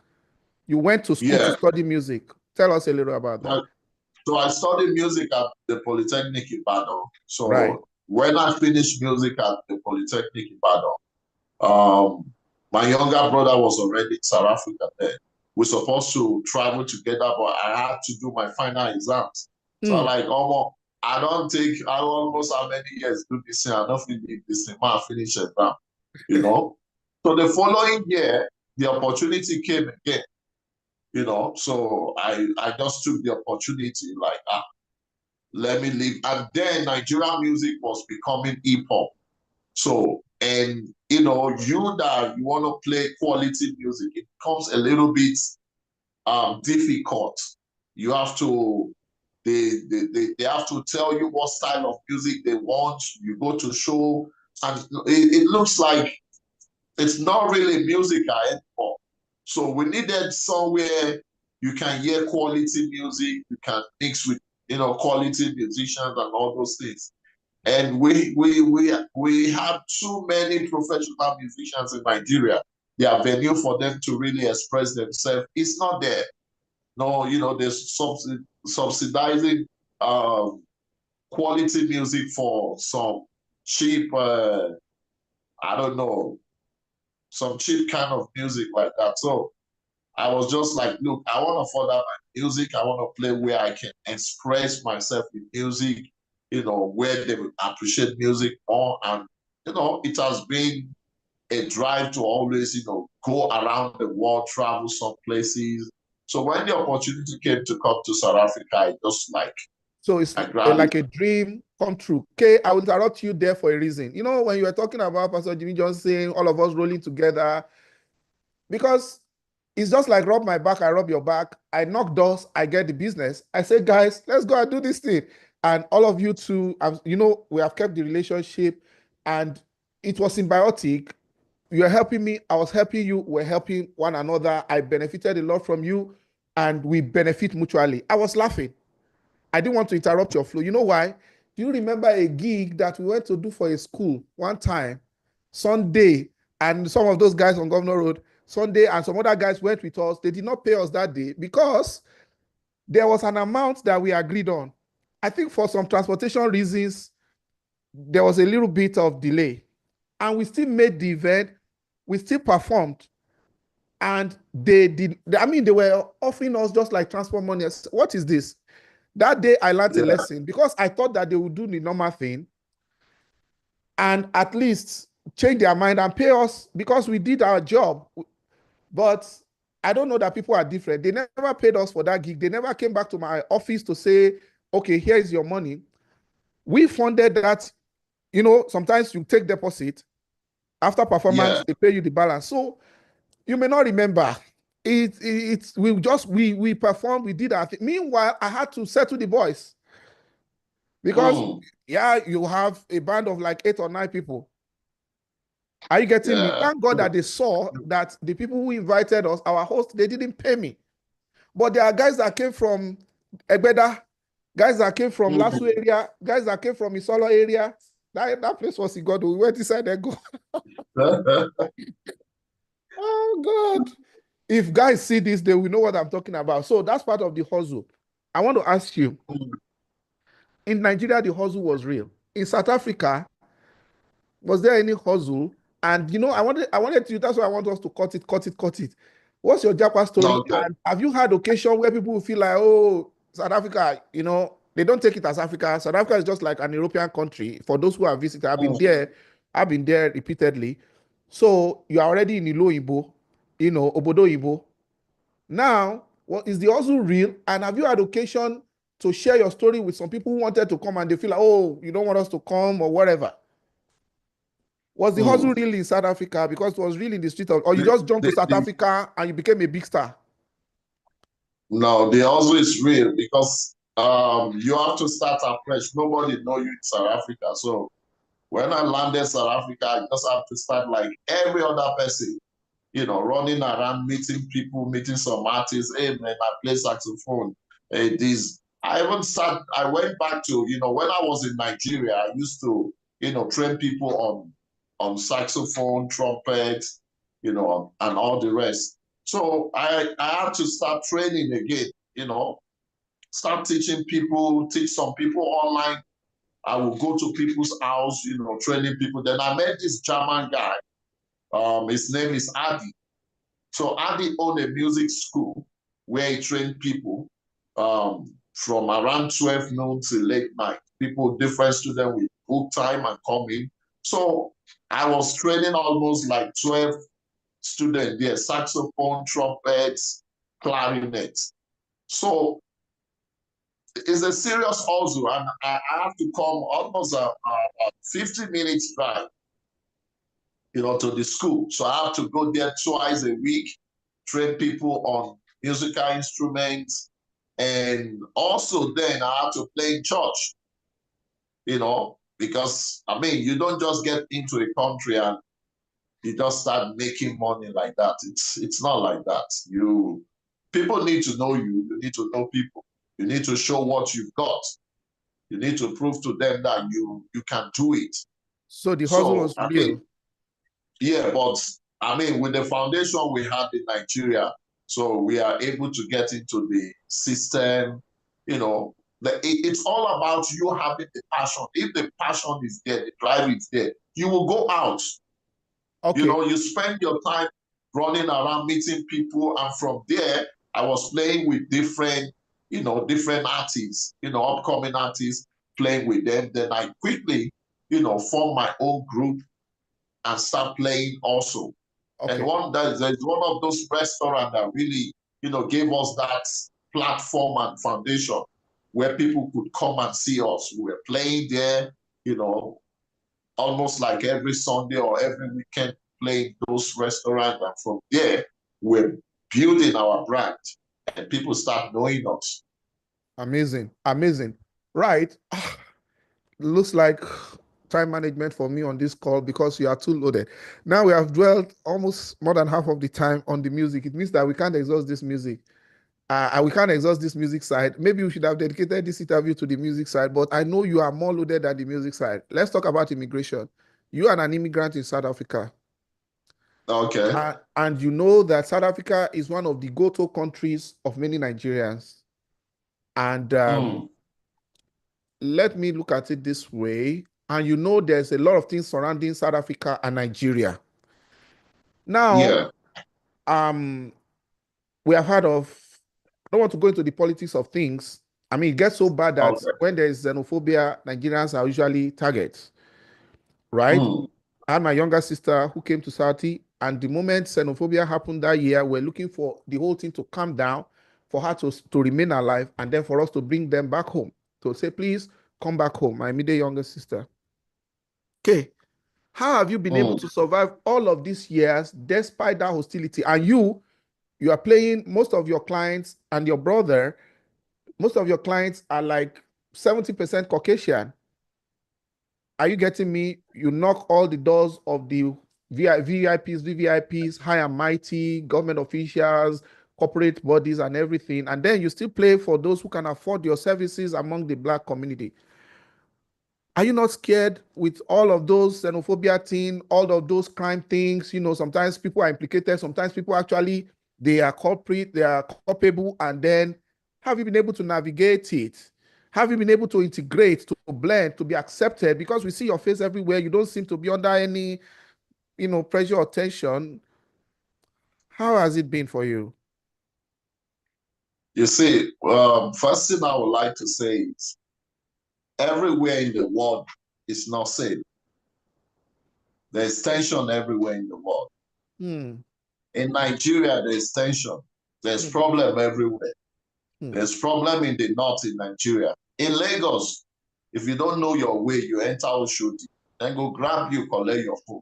You went to school to study music. Tell us a little about that. So I studied music at the Polytechnic in Ibadan. So when I finished music at the Polytechnic in Ibadan, my younger brother was already in South Africa then. We're supposed to travel together, but I had to do my final exams. So I'm like, I almost how many years do this thing, I don't finish this thing, I finish exam, you know. So the following year, the opportunity came again, you know. So I just took the opportunity, like, let me leave. And then Nigerian music was becoming hip hop. So, and you know, you want to play quality music, it becomes a little bit difficult. You have to, they have to tell you what style of music they want. You go to show, and it looks like it's not really music anymore. So we needed somewhere you can hear quality music, you can mix with, you know, quality musicians and all those things. And we have too many professional musicians in Nigeria. The venue for them to really express themselves is not there. No, you know, there's subsidizing quality music for some cheap, I don't know, some cheap kind of music like that. So I was just like, look, I want to further my music. I want to play where I can express myself in music, you know, where they will appreciate music more. And, you know, it has been a drive to always, you know, go around the world, travel some places. So when the opportunity came to come to South Africa, I just like, so it's like a dream come true. Okay, I will interrupt you there for a reason. You know, when you were talking about Pastor Jimmy Johnson, all of us rolling together, because it's just like rub my back, I rub your back. I knock doors, I get the business. I say, guys, let's go and do this thing. And all of you too, you know, we have kept the relationship and it was symbiotic. You're helping me, I was helping you, we're helping one another. I benefited a lot from you and we benefit mutually. I was laughing. I didn't want to interrupt your flow. You know why? Do you remember a gig that we went to do for a school one time, Sunday, and some of those guys on Governor Road, Sunday, and some other guys went with us. They did not pay us that day because there was an amount that we agreed on. I think for some transportation reasons, there was a little bit of delay. And we still made the event, we still performed. And they did, I mean, they were offering us just like transport money. What is this? That day I learned a lesson because I thought that they would do the normal thing and at least change their mind and pay us because we did our job. But I don't know that people are different. They never paid us for that gig. They never came back to my office to say, okay, here is your money. We funded that, you know, sometimes you take deposit. After performance, they pay you the balance. So you may not remember. We performed, we did our thing. Meanwhile, I had to settle the boys. Because you have a band of like 8 or 9 people. Are you getting me? Thank God that they saw that the people who invited us, our host, they didn't pay me. But there are guys that came from Egbeda, guys that came from Lasso area, guys that came from Isolo area. That place was Igodo. We went inside there. Go. Oh God. If guys see this, they will know what I'm talking about. So that's part of the hustle. I want to ask you, in Nigeria, the hustle was real. In South Africa, was there any hustle? And you know, I wanted to, that's why I want us to cut it. What's your Japa story? Okay. And have you had occasion where people feel like, oh, South Africa, you know, they don't take it as Africa. South Africa is just like an European country. For those who have visited, I've been there repeatedly. So you are already in Ilo Ibo, you know, Obodo Ibo. Now, what is the hustle real? And have you had occasion to share your story with some people who wanted to come and they feel like, oh, you don't want us to come or whatever? Was the hustle real in South Africa because it was real in the street, or you just jumped to South Africa and you became a big star? No, the hustle is real because you have to start afresh. Nobody know you in South Africa. So when I landed South Africa, I just have to start like every other person, you know, running around, meeting people, meeting some artists. Hey man, I play saxophone. Hey, this. I went back to, you know, when I was in Nigeria, I used to, you know, train people on saxophone, trumpet, you know, and all the rest. So I had to start training again, you know, start teaching people, teach some people online. I will go to people's house, you know, training people. Then I met this German guy. His name is Adi. So Adi owned a music school where he trained people from around 12 noon to late night. People, different students with book time and come in. So I was training almost like 12 students there, saxophone, trumpets, clarinet. So it's a serious hustle, and I have to come almost a 50 minutes drive, you know, to the school. So I have to go there twice a week, train people on musical instruments, and also then I have to play in church, you know, because I mean, you don't just get into a country and you just start making money like that. It's not like that. People need to know you. You need to know people. You need to show what you've got. You need to prove to them that you can do it. So the hustle was real. Yeah, but I mean, with the foundation we had in Nigeria, so we are able to get into the system, you know, it's all about you having the passion. If the passion is there, the drive is there, you will go out. Okay. You know, you spend your time running around meeting people, and from there, I was playing with different artists, you know, upcoming artists, playing with them. Then I quickly, you know, form my own group and start playing also. Okay. And there's one of those restaurants that really, you know, gave us that platform and foundation where people could come and see us. We were playing there, you know, almost like every Sunday or every weekend, playing those restaurants. And from there, we're building our brand and people start knowing us. Amazing. Amazing. Right. Looks like time management for me on this call because you are too loaded. Now we have dwelt almost more than half of the time on the music. It means that we can't exhaust this music. we can't exhaust this music side. Maybe we should have dedicated this interview to the music side, but I know you are more loaded than the music side. Let's talk about immigration. You are an immigrant in South Africa. Okay. And you know that South Africa is one of the go-to countries of many Nigerians. And let me look at it this way. And you know there's a lot of things surrounding South Africa and Nigeria. Now, we have heard of, I don't want to go into the politics of things. I mean, it gets so bad that when there is xenophobia, Nigerians are usually targets, right? I had my younger sister who came to Saudi, and the moment xenophobia happened that year, we're looking for the whole thing to calm down, for her to remain alive, and then for us to bring them back home, to say, please come back home, my immediate younger sister. Okay, how have you been able to survive all of these years despite that hostility? And you are playing most of your clients, and your brother, most of your clients are like 70% Caucasian. Are you getting me? You knock all the doors of the VIPs, VVIPs, high and mighty, government officials, corporate bodies and everything. And then you still play for those who can afford your services among the Black community. Are you not scared with all of those xenophobia things, all of those crime things? You know, sometimes people are implicated. Sometimes people actually, they are culprit, they are culpable. And then have you been able to navigate it? Have you been able to integrate, to blend, to be accepted? Because we see your face everywhere. You don't seem to be under any, you know, pressure or tension. How has it been for you? You see, first thing I would like to say is everywhere in the world is not safe. There's tension everywhere in the world. In Nigeria, there's tension. There's problem everywhere. There's problem in the north in Nigeria. In Lagos, if you don't know your way, you enter Oshodi, then go grab you, collect your phone.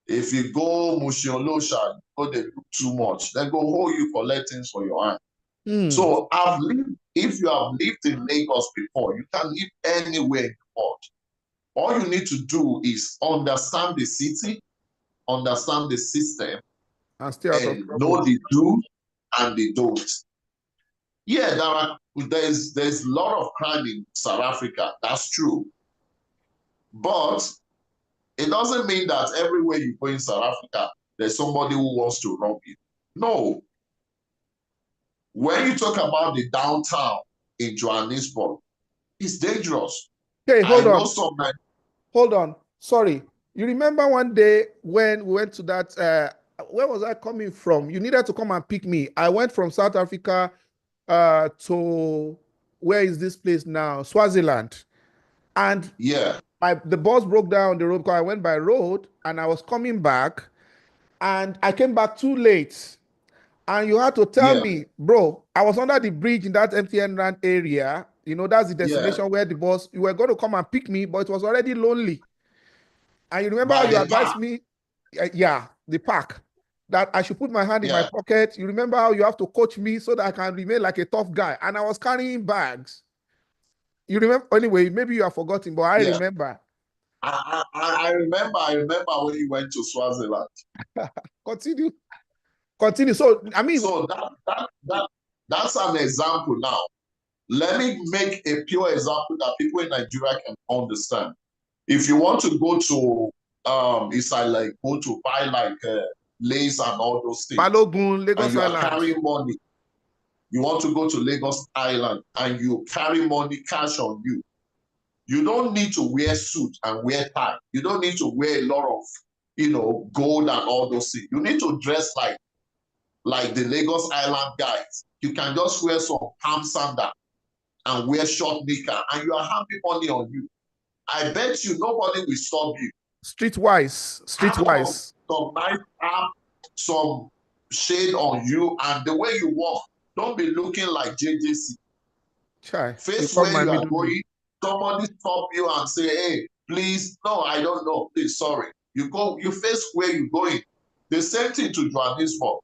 If you go Mushiolosha, go they look too much, then go hold you, collect things for your hand. So if you have lived in Lagos before, you can live anywhere in the world. All you need to do is understand the city, understand the system, and know the do and the don't. Yeah, there's a lot of crime in South Africa. That's true. But it doesn't mean that everywhere you go in South Africa, there's somebody who wants to rob you. No. When you talk about the downtown in Johannesburg, it's dangerous. Hey, hold on. Sorry. You remember one day when we went to that, where was I coming from? You needed to come and pick me. I went from South Africa to, where is this place now? Swaziland. And yeah, the bus broke down on the road because I went by road and I was coming back and I came back too late. And you had to tell me, bro, I was under the bridge in that MTN Rand area. You know, that's the destination where the bus, you were going to come and pick me, but it was already lonely. And you remember how you advised me? The park. That I should put my hand in my pocket. You remember how you have to coach me so that I can remain like a tough guy. And I was carrying bags. You remember? Anyway, maybe you have forgotten, but I remember. I remember when you went to Swaziland. Continue. So, I mean... So that's an example now. Let me make a pure example that people in Nigeria can understand. If you want to go to, it's like go to buy like lace and all those things. Balogun, Lagos and you Island. are carrying money. You want to go to Lagos Island and you carry money, cash on you. You don't need to wear suit and wear tie. You don't need to wear a lot of, gold and all those things. You need to dress like the Lagos Island guys. You can just wear some palm sandal and wear short knicker and you are having money on you. I bet you nobody will stop you. Streetwise. Some nice arm, some shade on you, and the way you walk, don't be looking like JJC. Face where you are going, somebody stop you and say, hey, please, no, I don't know, please, sorry. You face where you're going. The same thing to Johannesburg.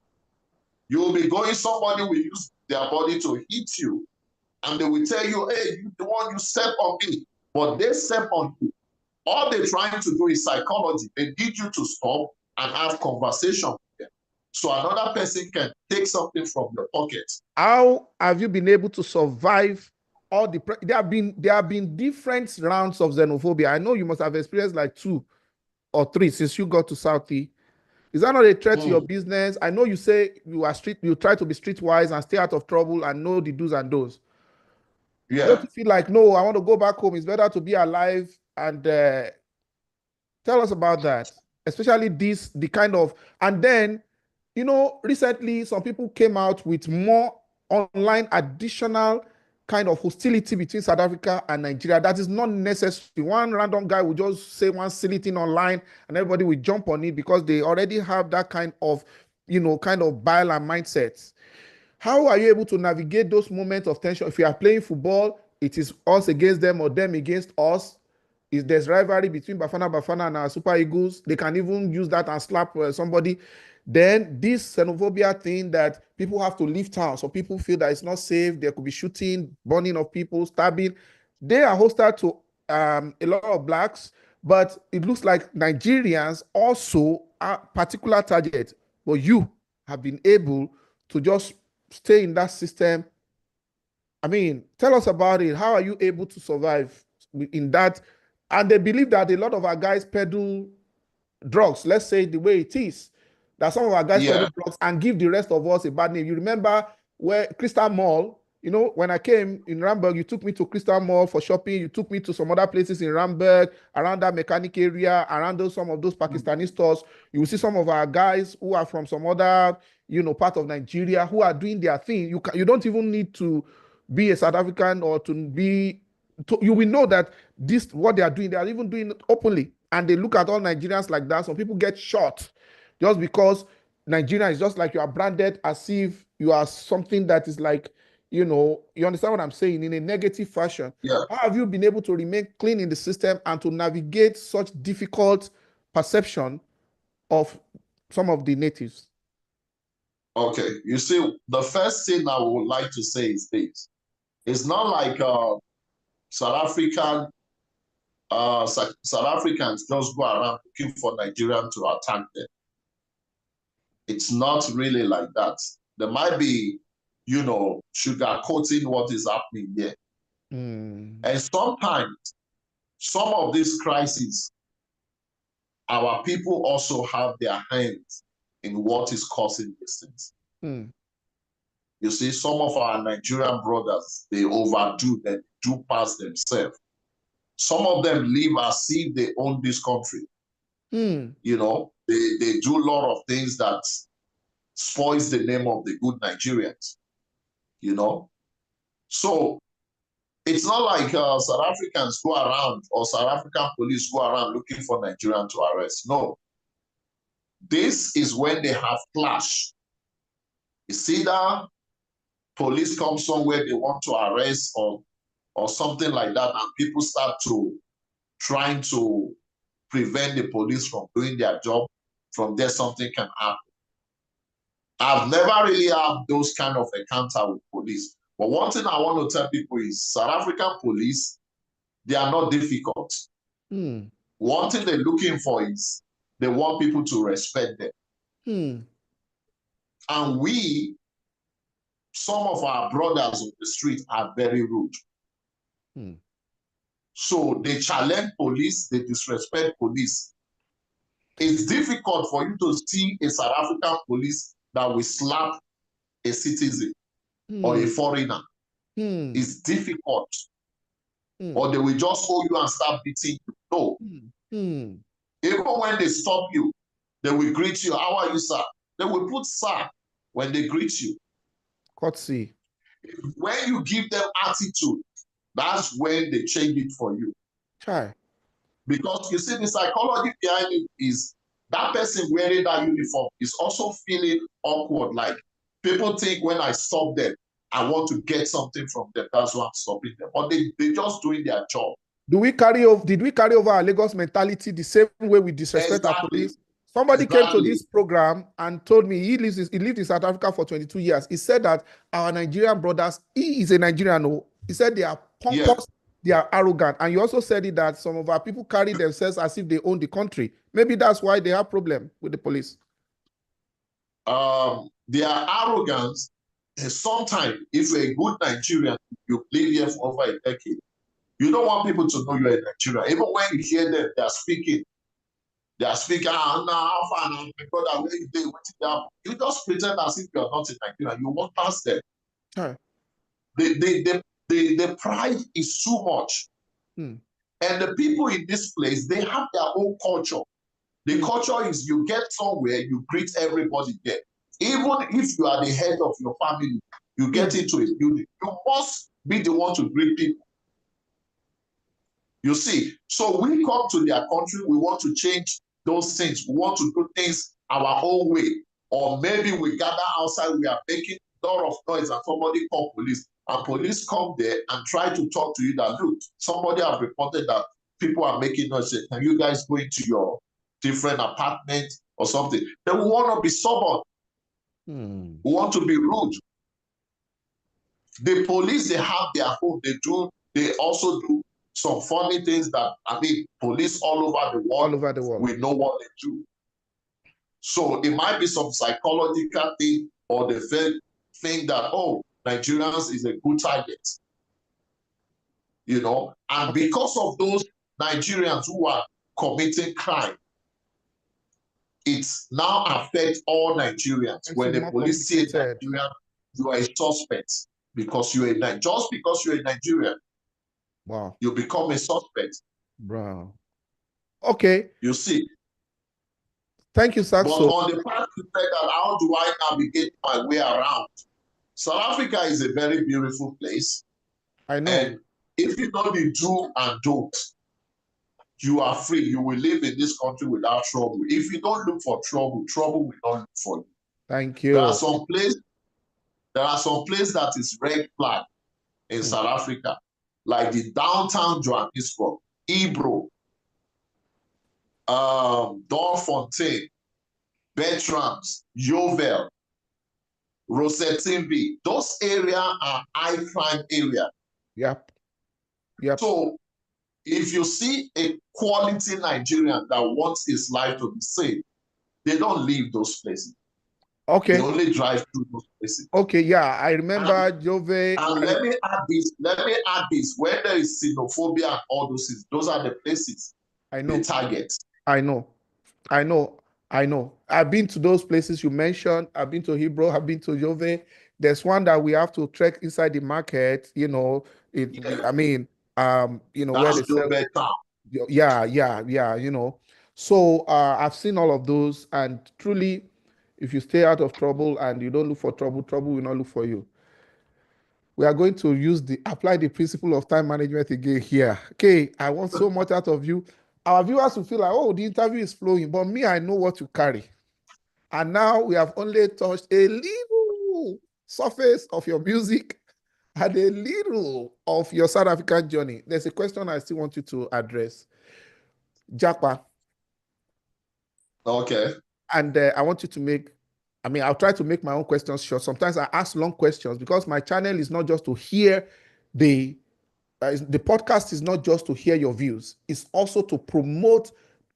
You will be going, somebody will use their body to hit you, and they will tell you, hey, you the one you step on me, but they step on you. All they're trying to do is psychology. They need you to stop and have conversation with them. So another person can take something from your pocket. How have you been able to survive all the there have been different rounds of xenophobia? I know you must have experienced like 2 or 3 since you got to Southie. Is that not a threat to your business? I know you say you try to be streetwise and stay out of trouble and know the do's and don'ts. Yeah. Don't you feel like, no, I want to go back home. It's better to be alive? And tell us about that, especially the kind of, and then, recently some people came out with more online additional kind of hostility between South Africa and Nigeria that is not necessary. One random guy will just say one silly thing online and everybody will jump on it because they already have that kind of, bile and mindsets. How are you able to navigate those moments of tension? If you are playing football, it is us against them or them against us. If there's rivalry between Bafana and our Super Eagles, they can even use that and slap somebody. Then this xenophobia thing that people have to leave town, so people feel that it's not safe. There could be shooting, burning of people, stabbing. They are hostile to a lot of blacks, but it looks like Nigerians also are particular target. But you have been able to just stay in that system. I mean, tell us about it. How are you able to survive in that? And they believe that a lot of our guys peddle drugs, let's say the way it is, that some of our guys peddle drugs and give the rest of us a bad name. You remember where Crystal Mall, when I came in Ramberg, you took me to Crystal Mall for shopping. You took me to some other places in Ramberg, around that mechanic area, around some of those Pakistani stores. You will see some of our guys who are from some other, part of Nigeria who are doing their thing. You don't even need to be a South African or to be, you will know that what they are doing, they are even doing it openly. And they look at all Nigerians like that. Some people get shot just because Nigeria is just like you are branded as if you are something that is like, you understand what I'm saying, in a negative fashion. Yeah. How have you been able to remain clean in the system and to navigate such difficult perception of some of the natives? Okay, you see, the first thing I would like to say is this. It's not like South Africans just go around looking for Nigerians to attack them. It's not really like that. There might be, sugarcoating what is happening here. And sometimes, some of these crises, our people also have their hands in what is causing these things. You see, some of our Nigerian brothers, they overdo, they do pass themselves. Some of them live as if they own this country. They do a lot of things that spoils the name of the good Nigerians. So it's not like South Africans go around or South African police go around looking for Nigerians to arrest. No. This is when they have clash. It's either police come somewhere they want to arrest or something like that, and people start trying to prevent the police from doing their job. From there, something can happen. I've never really had those kind of encounter with police. But one thing I want to tell people is South African police, they are not difficult. One thing they're looking for is they want people to respect them. And some of our brothers on the street are very rude. So they challenge police, they disrespect police. It's difficult for you to see a South African police that will slap a citizen or a foreigner. It's difficult. Or they will just hold you and start beating you. No. Even when they stop you, they will greet you. How are you, sir? They will put sir when they greet you. Courtesy. When you give them attitude, that's when they change it for you. Try. Because you see, the psychology behind it is that person wearing that uniform is also feeling awkward. Like, people think when I stop them, I want to get something from them. That's why I'm stopping them. Or they're just doing their job. Did we carry over our Lagos mentality the same way we disrespect our police? Somebody came to this program and told me he lived in South Africa for 22 years. He said that our Nigerian brothers, he is a Nigerian. He said they are pompous, they are arrogant. And you also said it that some of our people carry themselves as if they own the country. Maybe that's why they have problem with the police. their arrogance. And sometimes, if you're a good Nigerian, you live here for over a decade, you don't want people to know you're a Nigerian. Even when you hear them, they're speaking, ah, nah, how far, my brother, where you doing? You just pretend as if you're not a Nigerian. You walk past them. Sure. The pride is too much. Hmm. And the people in this place, they have their own culture. The culture is you get somewhere, you greet everybody there. Even if you are the head of your family, you get into a building, you must be the one to greet people. You see, so we come to their country, we want to change those things. We want to do things our own way. Or maybe we gather outside, we are making a lot of noise and somebody call police. And police come there and try to talk to you that, look, somebody have reported that people are making noise. Can you guys go into your different apartments or something? Then we want to be stubborn. We want to be rude. The police, they have their home. They also do some funny things that, I mean, police all over the world, we know what they do. So it might be some psychological thing, or they think that, oh, Nigerians is a good target. You know, and because of those Nigerians who are committing crime, it's now affect all Nigerians. When the police see a Nigerian, you are a suspect because you're a just because you're a Nigerian. Wow. You become a suspect. Bro. Okay. You see. Thank you, Saxo. But on the part you said that, how do I navigate my way around? South Africa is a very beautiful place. I know. And if you know the do and don't, you are free. You will live in this country without trouble. If you don't look for trouble, trouble will not look for you. Thank you. There are some places that is red flag in South Africa, like the downtown Johannesburg, Ebro, Dorfontein, Bertrams, Yeovil, Rosettenville. Those areas are high crime area. Yep. So if you see a quality Nigerian that wants his life to be saved, they don't leave those places. Okay. They only drive through those places. Okay, yeah, I remember Jove. And let me add this. When there is xenophobia and all those things, those are the places I know. they target. I know. I've been to those places you mentioned. I've been to Hebrew. I've been to Jove. There's one that we have to trek inside the market. You know, I mean, you know, that's where they sell. Yeah. You know, so I've seen all of those, and truly, if you stay out of trouble and you don't look for trouble, trouble will not look for you. We are going to apply the principle of time management again here. Okay, I want so much out of you. Our viewers will feel like, oh, the interview is flowing, but me, I know what you carry. And now we have only touched a little surface of your music and a little of your South African journey. There's a question I still want you to address. Japa. Okay. And I want you to I'll try to make my own questions short. Sometimes I ask long questions because my channel is not just to hear the podcast is not just to hear your views. It's also to promote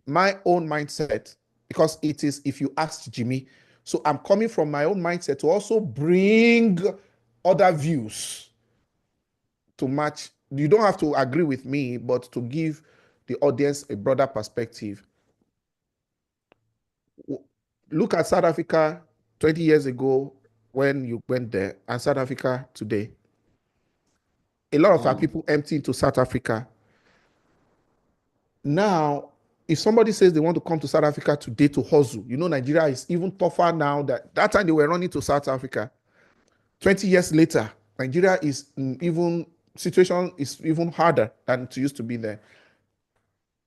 my own mindset, because it is if you ask Jimmy. So I'm coming from my own mindset to also bring other views to match. You don't have to agree with me, but to give the audience a broader perspective. Look at South Africa 20 years ago when you went there, and South Africa today. A lot of our people empty into South Africa. Now, if somebody says they want to come to South Africa today to hustle, you know, Nigeria is even tougher now. That time they were running to South Africa. 20 years later, Nigeria is situation is even harder than it used to be there.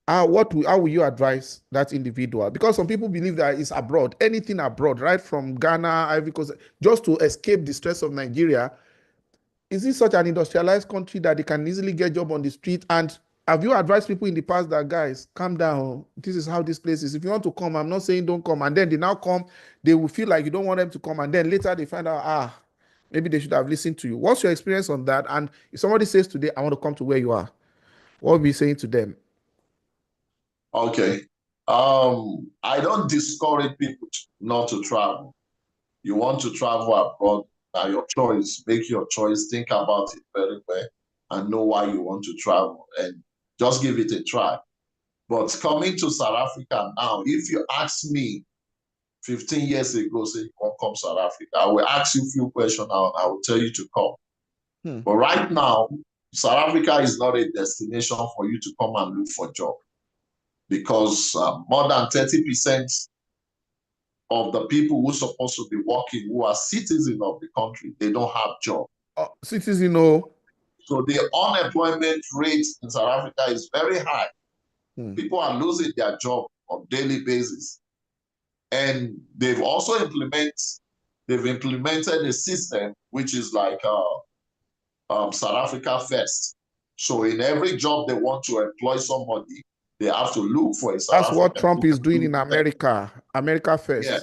How will you advise that individual? Because some people believe that it's abroad, anything abroad, right from Ghana, Ivory Coast, just to escape the stress of Nigeria. Is this such an industrialized country that they can easily get job on the street? And have you advised people in the past that, guys, calm down, this is how this place is. If you want to come, I'm not saying don't come. And then they now come, they will feel like you don't want them to come. And then later they find out, maybe they should have listened to you. What's your experience on that? And if somebody says today, I want to come to where you are, what will you be saying to them? Okay. I don't discourage people not to travel. You want to travel abroad, your choice. Make your choice. Think about it very well and know why you want to travel and just give it a try. But coming to South Africa now, if you ask me 15 years ago, say you want to come to South Africa, I will ask you a few questions and I will tell you to come. But right now, South Africa is not a destination for you to come and look for a job because more than 30% of the people who are supposed to be working, who are citizens of the country, they don't have job. Citizen, no. So the unemployment rate in South Africa is very high. People are losing their job on a daily basis. And they've also implemented a system which is like South Africa First. So in every job they want to employ somebody, they have to look for a South That's African. what Trump is doing in America. America First. Yeah.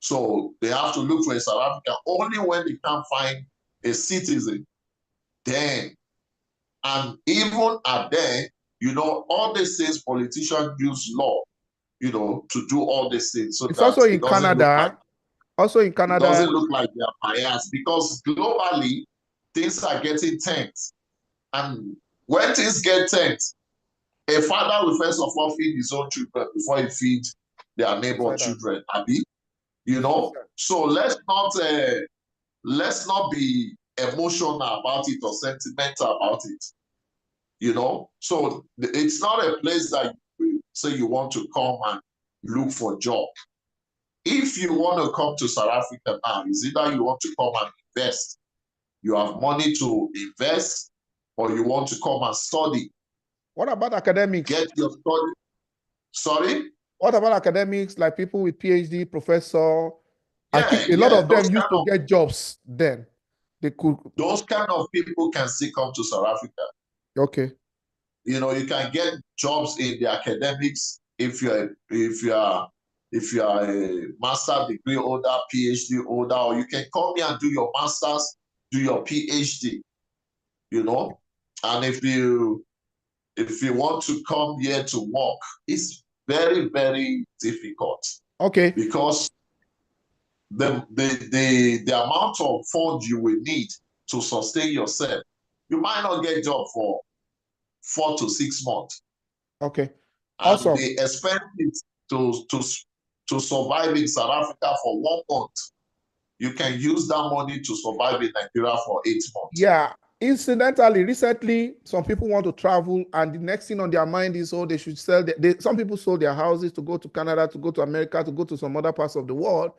So they have to look for a South African. Only when they can't find a citizen, then, and even at then, you know, all these things politicians use law, you know, to do all these things. So it's also in Canada. Also in Canada. It doesn't look like they are biased because globally, things are getting tense. And when things get tense, a father will first of all feed his own children before he feeds their neighbor children. Abi? You know? So let's not be emotional about it or sentimental about it. You know? So it's not a place that you say you want to come and look for a job. If you want to come to South Africa now, it's either you want to come and invest. You have money to invest, or you want to come and study. What about academics? Get your study. Sorry? What about academics, like people with PhD, professor? Yeah, I think a lot of them used to get jobs then. They could. Those kind of people can still come to South Africa. Okay. You know, you can get jobs in the academics if you are a master degree holder, PhD holder, or you can come here and do your master's, do your PhD, you know. And if you want to come here to work, it's very, very difficult. Okay. Because the amount of funds you will need to sustain yourself, you might not get a job for 4 to 6 months. Okay. Awesome. And they expect it to survive in South Africa for 1 month. You can use that money to survive in Nigeria for 8 months. Yeah. Incidentally, recently, some people want to travel, and the next thing on their mind is, oh, they should sell. Some people sold their houses to go to Canada, to go to America, to go to some other parts of the world.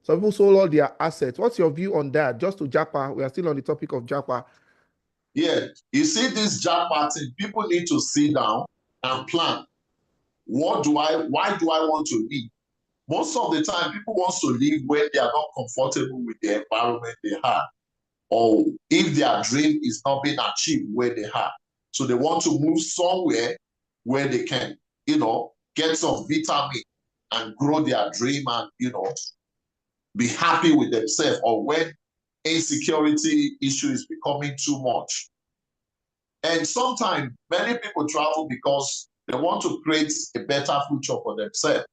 Some people sold all their assets. What's your view on that? Just to Japa, we are still on the topic of Japa. Yeah, you see this Japa thing, people need to sit down and plan. Why do I want to live? Most of the time, people want to live where they are not comfortable with the environment they have, or if their dream is not being achieved where they are. So they want to move somewhere where they can, you know, get some vitamin and grow their dream and, you know, be happy with themselves, or when insecurity issue is becoming too much. And sometimes many people travel because they want to create a better future for themselves.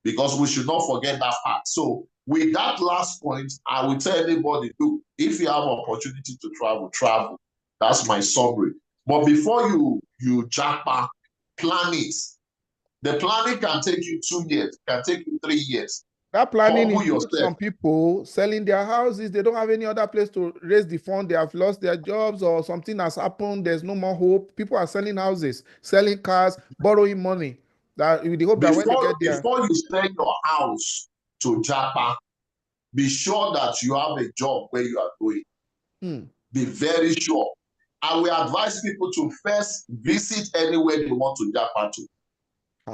Because we should not forget that part. So with that last point, I will tell anybody, look, if you have opportunity to travel. That's my summary. But before you japa, plan it. The planning can take you 2 years, can take you 3 years. That planning includes some people selling their houses. They don't have any other place to raise the fund. They have lost their jobs, or something has happened. There's no more hope. People are selling houses, selling cars, borrowing money. That with the hope that when they get there. Before you sell your house to Japa, be sure that you have a job where you are going. Be very sure. I will advise people to first visit anywhere they want to Japa to.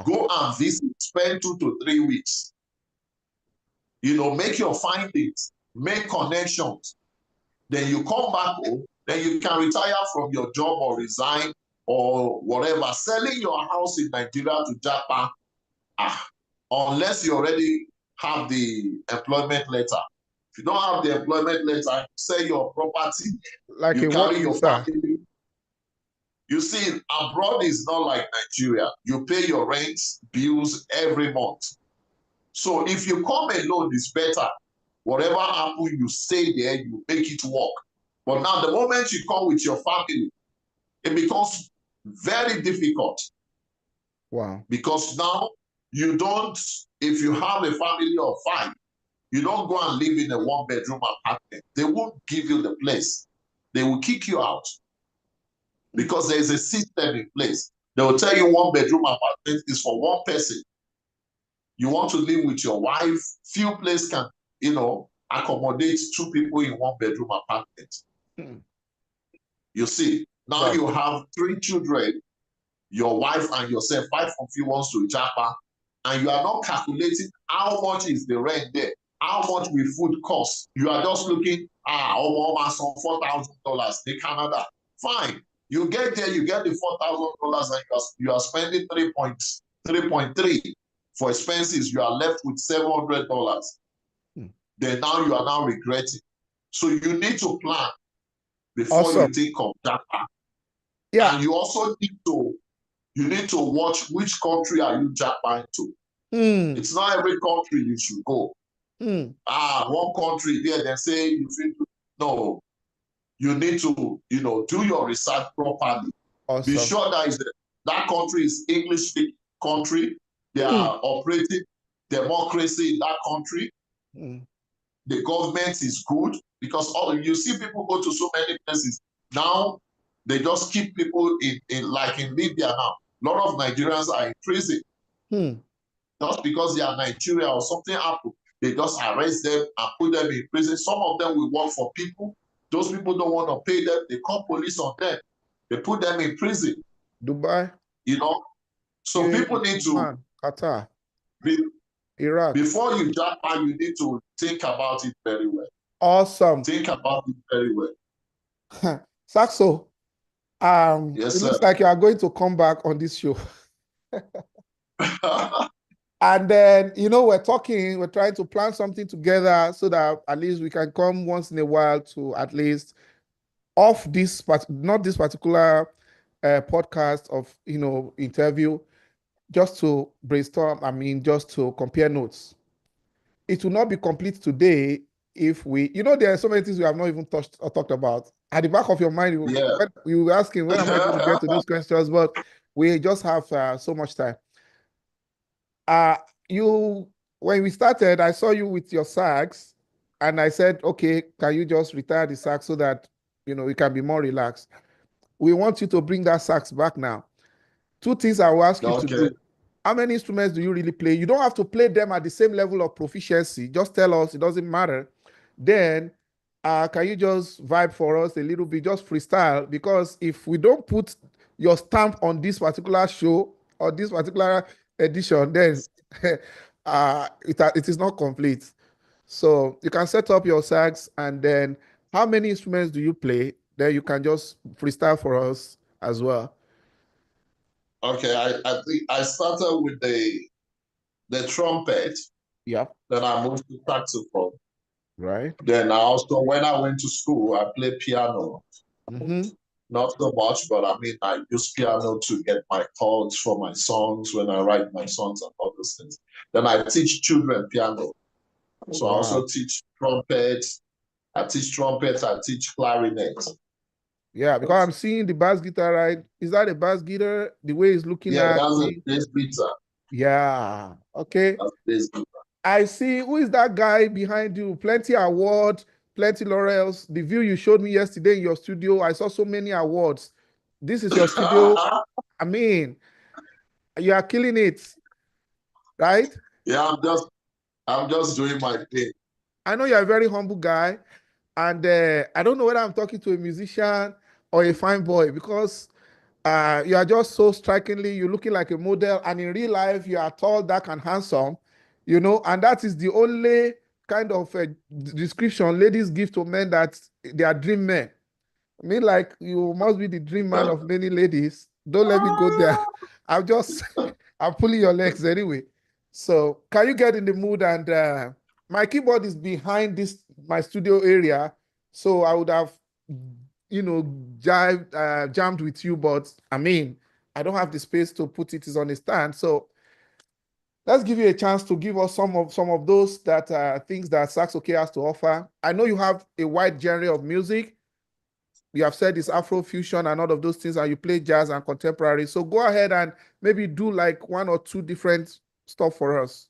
Go and visit, spend 2 to 3 weeks. You know, make your findings, make connections. Then you come back home, then you can retire from your job or resign or whatever. Selling your house in Nigeria to Japan, unless you already have the employment letter. If you don't have the employment letter, sell your property, like you carry your family. You see, abroad is not like Nigeria. You pay your rent, bills every month. So if you come alone, it's better. Whatever happens, you stay there, you make it work. But now, the moment you come with your family, it becomes very difficult. Wow. Because now you don't, if you have a family of 5, you don't go and live in a 1-bedroom apartment. They won't give you the place. They will kick you out because there is a system in place. They will tell you 1-bedroom apartment is for 1 person. You want to live with your wife, few places can, accommodate 2 people in 1-bedroom apartment. You see, now Right. you have 3 children, your wife and yourself, 5 of you wants to japa, and you are not calculating how much is the rent there, how much will food cost. You are just looking, almost some $4,000 in Canada. Fine. You get there, you get the $4,000 and you are spending 3.3 for expenses. You are left with $700. Then now you are now regretting. So you need to plan before you think of japa. Yeah. And you also need to watch which country are you japping to. It's not every country you should go. One country there, they say you feel no. You need to, do your research properly. Awesome. Be sure that country is English-speaking country. They are operating democracy in that country. The government is good because you see people go to so many places. Now they just keep people in like in Libya now. A lot of Nigerians are in prison. Just because they are Nigerian or something happened, they just arrest them and put them in prison. Some of them will work for people. Those people don't want to pay them. They call police on them. They put them in prison. Dubai. So people need to Qatar. Iraq. Before you jump out, you need to think about it very well. Awesome. Think about it very well. Saxo, yes, it looks like you are going to come back on this show. And then, we're trying to plan something together so that at least we can come once in a while to at least off this, not this particular podcast of, interview, just to brainstorm, just to compare notes. It will not be complete today if we, there are so many things we have not even touched or talked about. At the back of your mind, you were asking, when am I going to get to those questions? But we just have so much time. When we started, I saw you with your sax, and I said, okay, can you just retire the sax so that, we can be more relaxed? We want you to bring that sax back now. 2 things I will ask you to do. How many instruments do you really play? You don't have to play them at the same level of proficiency. Just tell us, it doesn't matter. Then, can you just vibe for us a little bit, just freestyle? Because if we don't put your stamp on this particular show or this particular edition, then it is not complete. So you can set up your sax, and then how many instruments do you play? Then you can just freestyle for us as well. Okay, I think I started with the trumpet. Yeah. Then I moved to saxophone. Right. Then also, when I went to school, I played piano. Not so much, but I use piano to get my chords for my songs when I write my songs and all those things. Then I teach children piano. So I also teach trumpet. I teach trumpet, I teach clarinet. Yeah, because I'm seeing the bass guitar, right? Is that a bass guitar? The way it's looking at that's a bass guitar. Yeah, okay. That's bass guitar. I see. Who is that guy behind you? Plenty awards, plenty laurels. The view you showed me yesterday in your studio, I saw so many awards. This is your studio. You are killing it, right? Yeah, I'm just doing my thing. I know you're a very humble guy, and I don't know whether I'm talking to a musician or a fine boy, because you are just so strikingly, you're looking like a model, and in real life, you are tall, dark, and handsome, and that is the only kind of description ladies give to men, that they are dream men. Like, you must be the dream man of many ladies. Don't let me go there. I'm pulling your legs anyway. So can you get in the mood? And my keyboard is behind my studio area, so I would have, jammed with you, but I don't have the space to put it. Is on a stand. So let's give you a chance to give us some of those that things that Saxokay has to offer. I know you have a wide genre of music. You have said it's Afro-Fusion and all of those things, and you play jazz and contemporary. So go ahead and maybe do like one or two different stuff for us.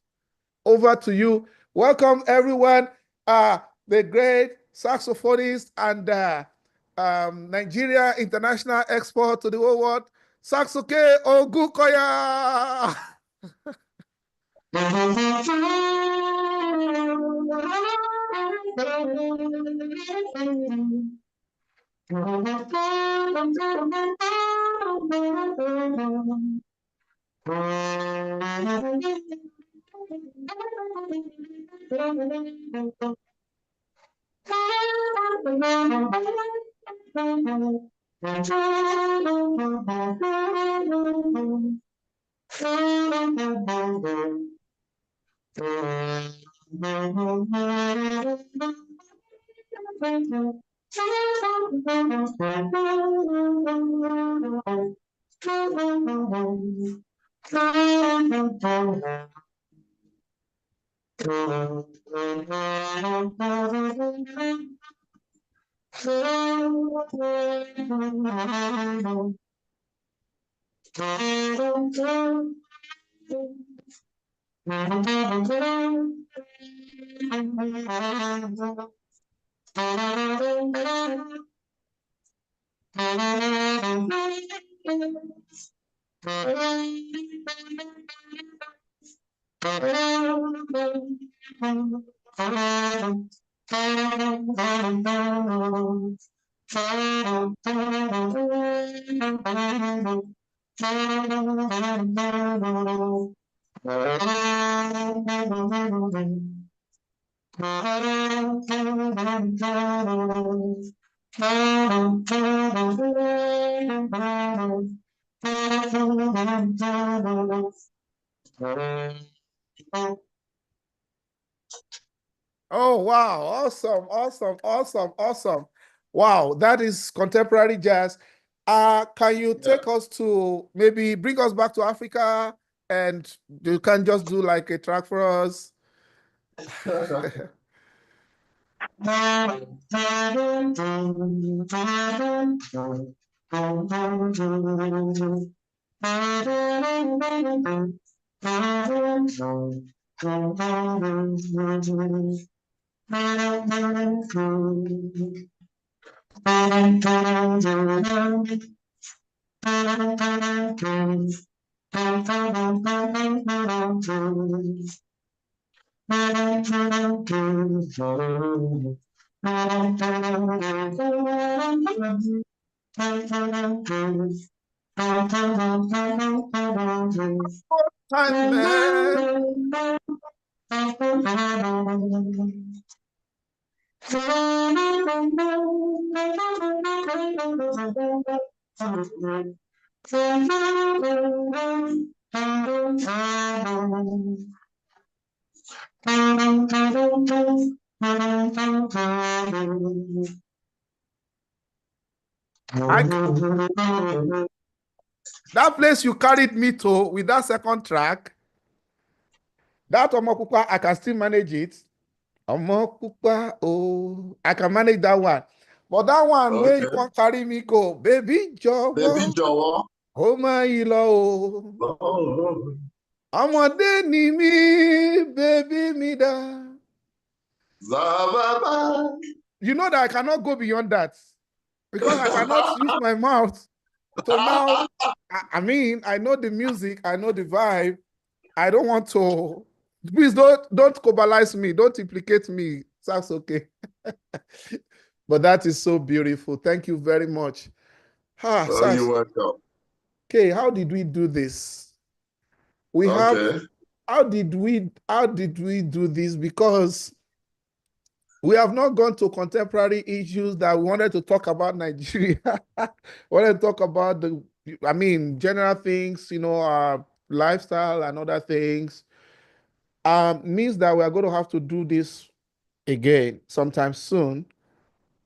Over to you. Welcome, everyone. The great saxophonist and Nigeria international export to the whole world, Saxokay Ogunkoya. Oh, wow. Awesome, awesome, awesome, awesome. Wow, that is contemporary jazz. Can you take us to maybe bring us back to Africa and you can just do like a track for us? Time, man. That place you carried me to with that second track, that Omokupa, I can still manage it. Omokupa, oh, I can manage that one. But that one where you can't carry me go, baby Jowo. Baby Jowo. Oh my love. Oh. Ọmọdé ni mí, baby mi dá. Zababa. You know that I cannot go beyond that because I cannot use my mouth to now. I mean, I know the music, I know the vibe. I don't want to. Please don't cobalize me. Don't implicate me. That's okay. But that is so beautiful. Thank you very much. Oh, you're welcome. Okay, how did we do this? We have. How did we do this? Because we have not gone to contemporary issues that we wanted to talk about Nigeria. We wanted to talk about general things, our lifestyle and other things. Means that we are going to have to do this again sometime soon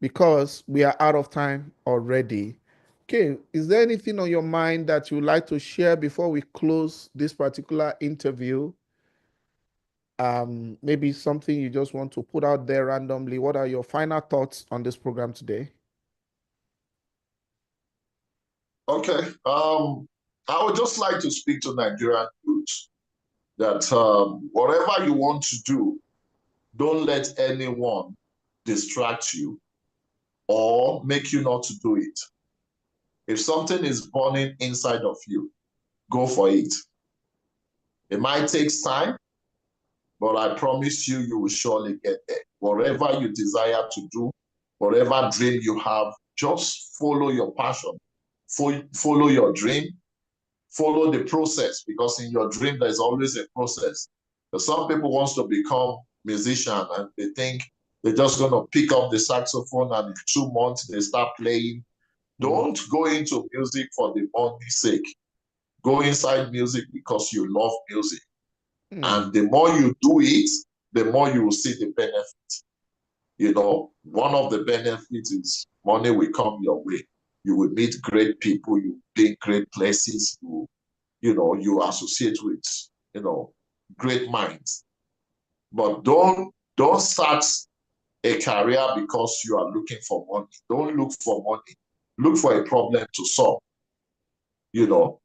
because we are out of time already. Okay, is there anything on your mind that you would like to share before we close this particular interview? maybe something you just want to put out there randomly. What are your final thoughts on this program today? Okay. I would just like to speak to Nigerian youth that whatever you want to do, don't let anyone distract you or make you not to do it. If something is burning inside of you, go for it. It might take time, but I promise you, you will surely get there. Whatever you desire to do, whatever dream you have, just follow your passion, follow your dream, follow the process, because in your dream, there's always a process. But some people want to become musician and they think they're just going to pick up the saxophone and in 2 months they start playing. Don't go into music for the money's sake. Go inside music because you love music. And the more you do it, the more you will see the benefit. You know, one of the benefits is money will come your way. You will meet great people, you be in great places, you associate with, great minds. But don't start a career because you are looking for money. Don't look for money. Look for a problem to solve. You know,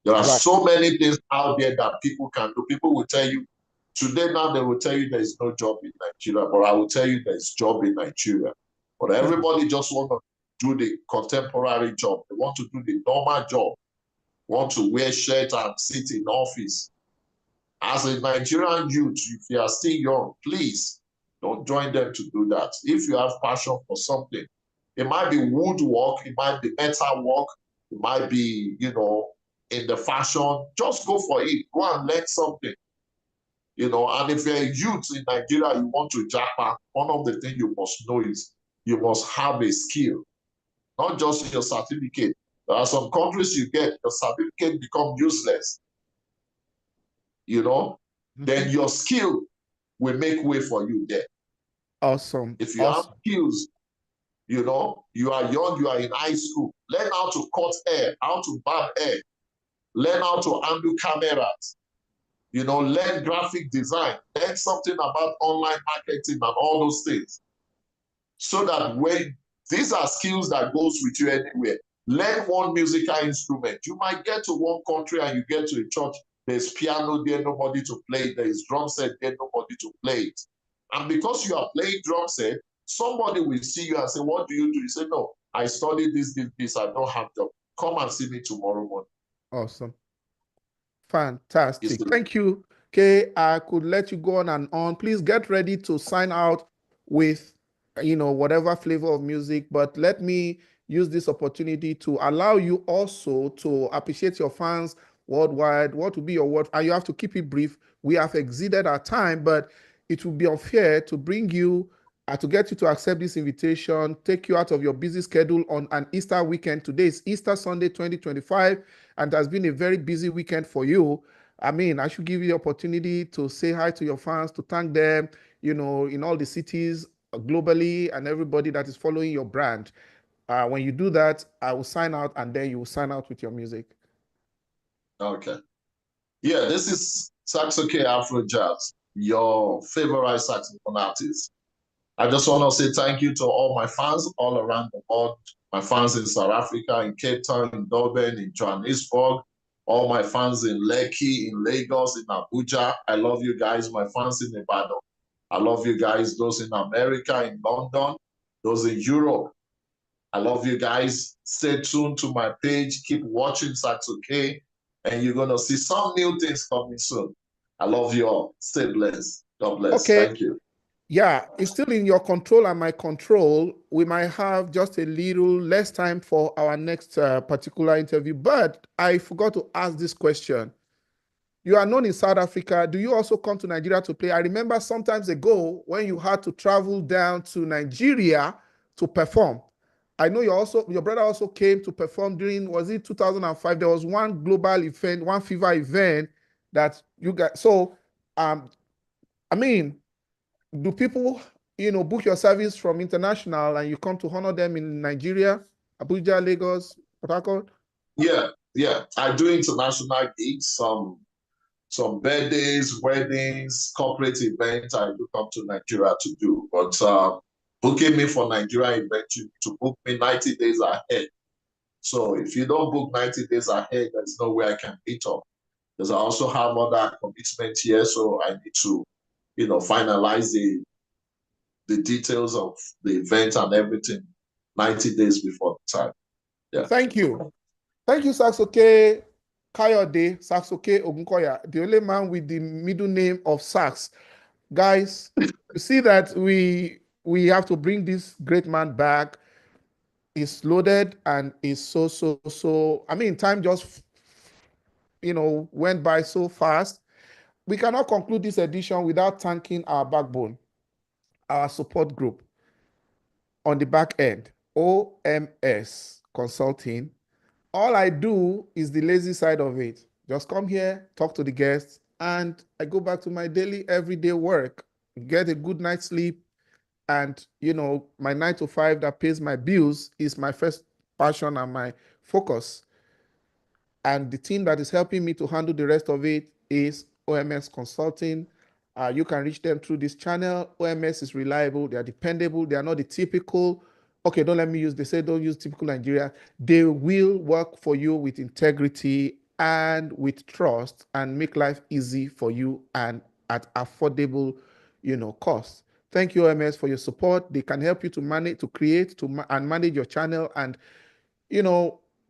there are so many things out there that people can do. People will tell you, today now they will tell you there is no job in Nigeria, but I will tell you there's job in Nigeria. But everybody just want to do the contemporary job. They want to do the normal job. Want to wear shirt and sit in office. As a Nigerian youth, if you are still young, please don't join them to do that. If you have passion for something, it might be woodwork, it might be metal work, it might be, in the fashion, just go for it. Go and learn something. And if you're a youth in Nigeria, you want to japa, one of the things you must know is you must have a skill, not just your certificate. There are some countries you get, your certificate become useless. Then your skill will make way for you there. Awesome. If you have skills, you are young, you are in high school, learn how to cut hair, how to barb hair, learn how to handle cameras, learn graphic design, learn something about online marketing and all those things. So that when these are skills that goes with you anywhere. Learn one musical instrument. You might get to one country and you get to a church, there's piano there, nobody to play it. There's drum set there, nobody to play it. And because you are playing drum set, somebody will see you and say, what do? You say, no, I studied this, I don't have job. Come and see me tomorrow morning. Awesome. Fantastic. Thank you, Kay. I could let you go on and on. Please get ready to sign out with, whatever flavor of music, but let me use this opportunity to allow you also to appreciate your fans worldwide. What will be your word? And you have to keep it brief. We have exceeded our time, but it would be unfair to bring you, to get you to accept this invitation, take you out of your busy schedule on an Easter weekend. Today is Easter Sunday 2025, and it has been a very busy weekend for you. I mean, I should give you the opportunity to say hi to your fans, to thank them, in all the cities globally and everybody that is following your brand. When you do that, I will sign out and then you will sign out with your music. Okay. Yeah, this is Saxokay Afro Jazz, your favorite saxophone artist. I just want to say thank you to all my fans all around the world, my fans in South Africa, in Cape Town, in Durban, in Johannesburg, all my fans in Lekki, in Lagos, in Abuja. I love you guys, my fans in Ibadan. I love you guys, those in America, in London, those in Europe. I love you guys. Stay tuned to my page. Keep watching Saxokay, and you're going to see some new things coming soon. I love you all. Stay blessed. God bless. Okay. Thank you. Yeah, it's still in your control and my control. We might have just a little less time for our next particular interview, but I forgot to ask this question. You are known in South Africa. Do you also come to Nigeria to play? I remember sometimes ago when you had to travel down to Nigeria to perform. I know your brother also came to perform during, was it 2005? There was one global event, one fever event that you got. So, I mean, do people, book your service from international and you come to honor them in Nigeria, Abuja, Lagos, Port Harcourt? Yeah. I do international gigs. some birthdays, weddings, corporate events I do come to Nigeria to do. But booking me for Nigeria event, to book me 90 days ahead. So if you don't book 90 days ahead, there's no way I can meet up. Because I also have other commitments here, so I need to, finalize the details of the event and everything 90 days before the time. Yeah. Thank you. Thank you, Saxokay Kayode, Saxokay Ogunkoya, the only man with the middle name of Sax. Guys, you see that we have to bring this great man back. He's loaded and is so. I mean, time just went by so fast. We cannot conclude this edition without thanking our backbone, our support group on the back end, OMS Consulting. All I do is the lazy side of it. Just come here, talk to the guests, and I go back to my daily, everyday work, get a good night's sleep. And, my 9 to 5 that pays my bills is my first passion and my focus. And the team that is helping me to handle the rest of it is OMS Consulting. You can reach them through this channel. OMS is reliable. They are dependable. They are not the typical, okay, they say don't use typical Nigeria. They will work for you with integrity and with trust and make life easy for you and at affordable, cost. Thank you, OMS, for your support. They can help you to manage, to create, and manage your channel. And,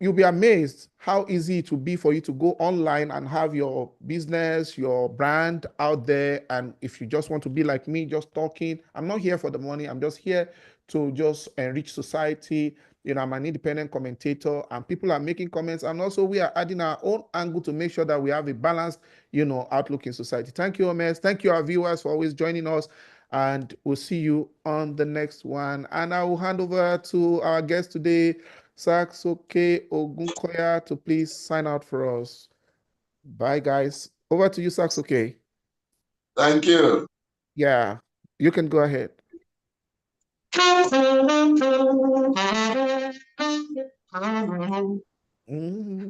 you'll be amazed how easy it will be for you to go online and have your business, your brand out there. And if you just want to be like me, just talking, I'm not here for the money. I'm just here to just enrich society. I'm an independent commentator and people are making comments. And also we are adding our own angle to make sure that we have a balanced, outlook in society. Thank you, OMS. Thank you, our viewers, for always joining us. And we'll see you on the next one. And I will hand over to our guest today, Saxokay Ogunkoya, to please sign out for us. Bye, guys. Over to you, Saxokay. Thank you. Yeah, you can go ahead. Mm-hmm.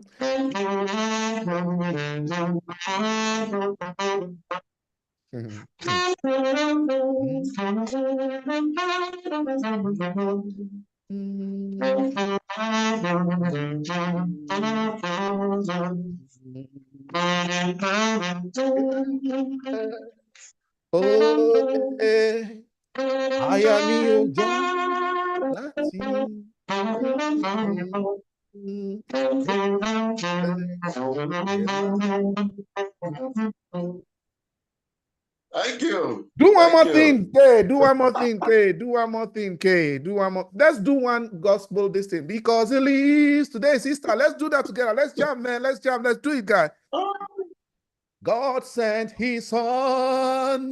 Aya mi ò já láti Thank you. Do one Thank more you. thing, Kay. Do one more thing, Kay. Do one more thing, Kay. Do one more. Let's do one gospel this thing because it is today is Easter. Let's do that together. Let's jam, man. Let's jam. Let's do it, guys. God sent His Son.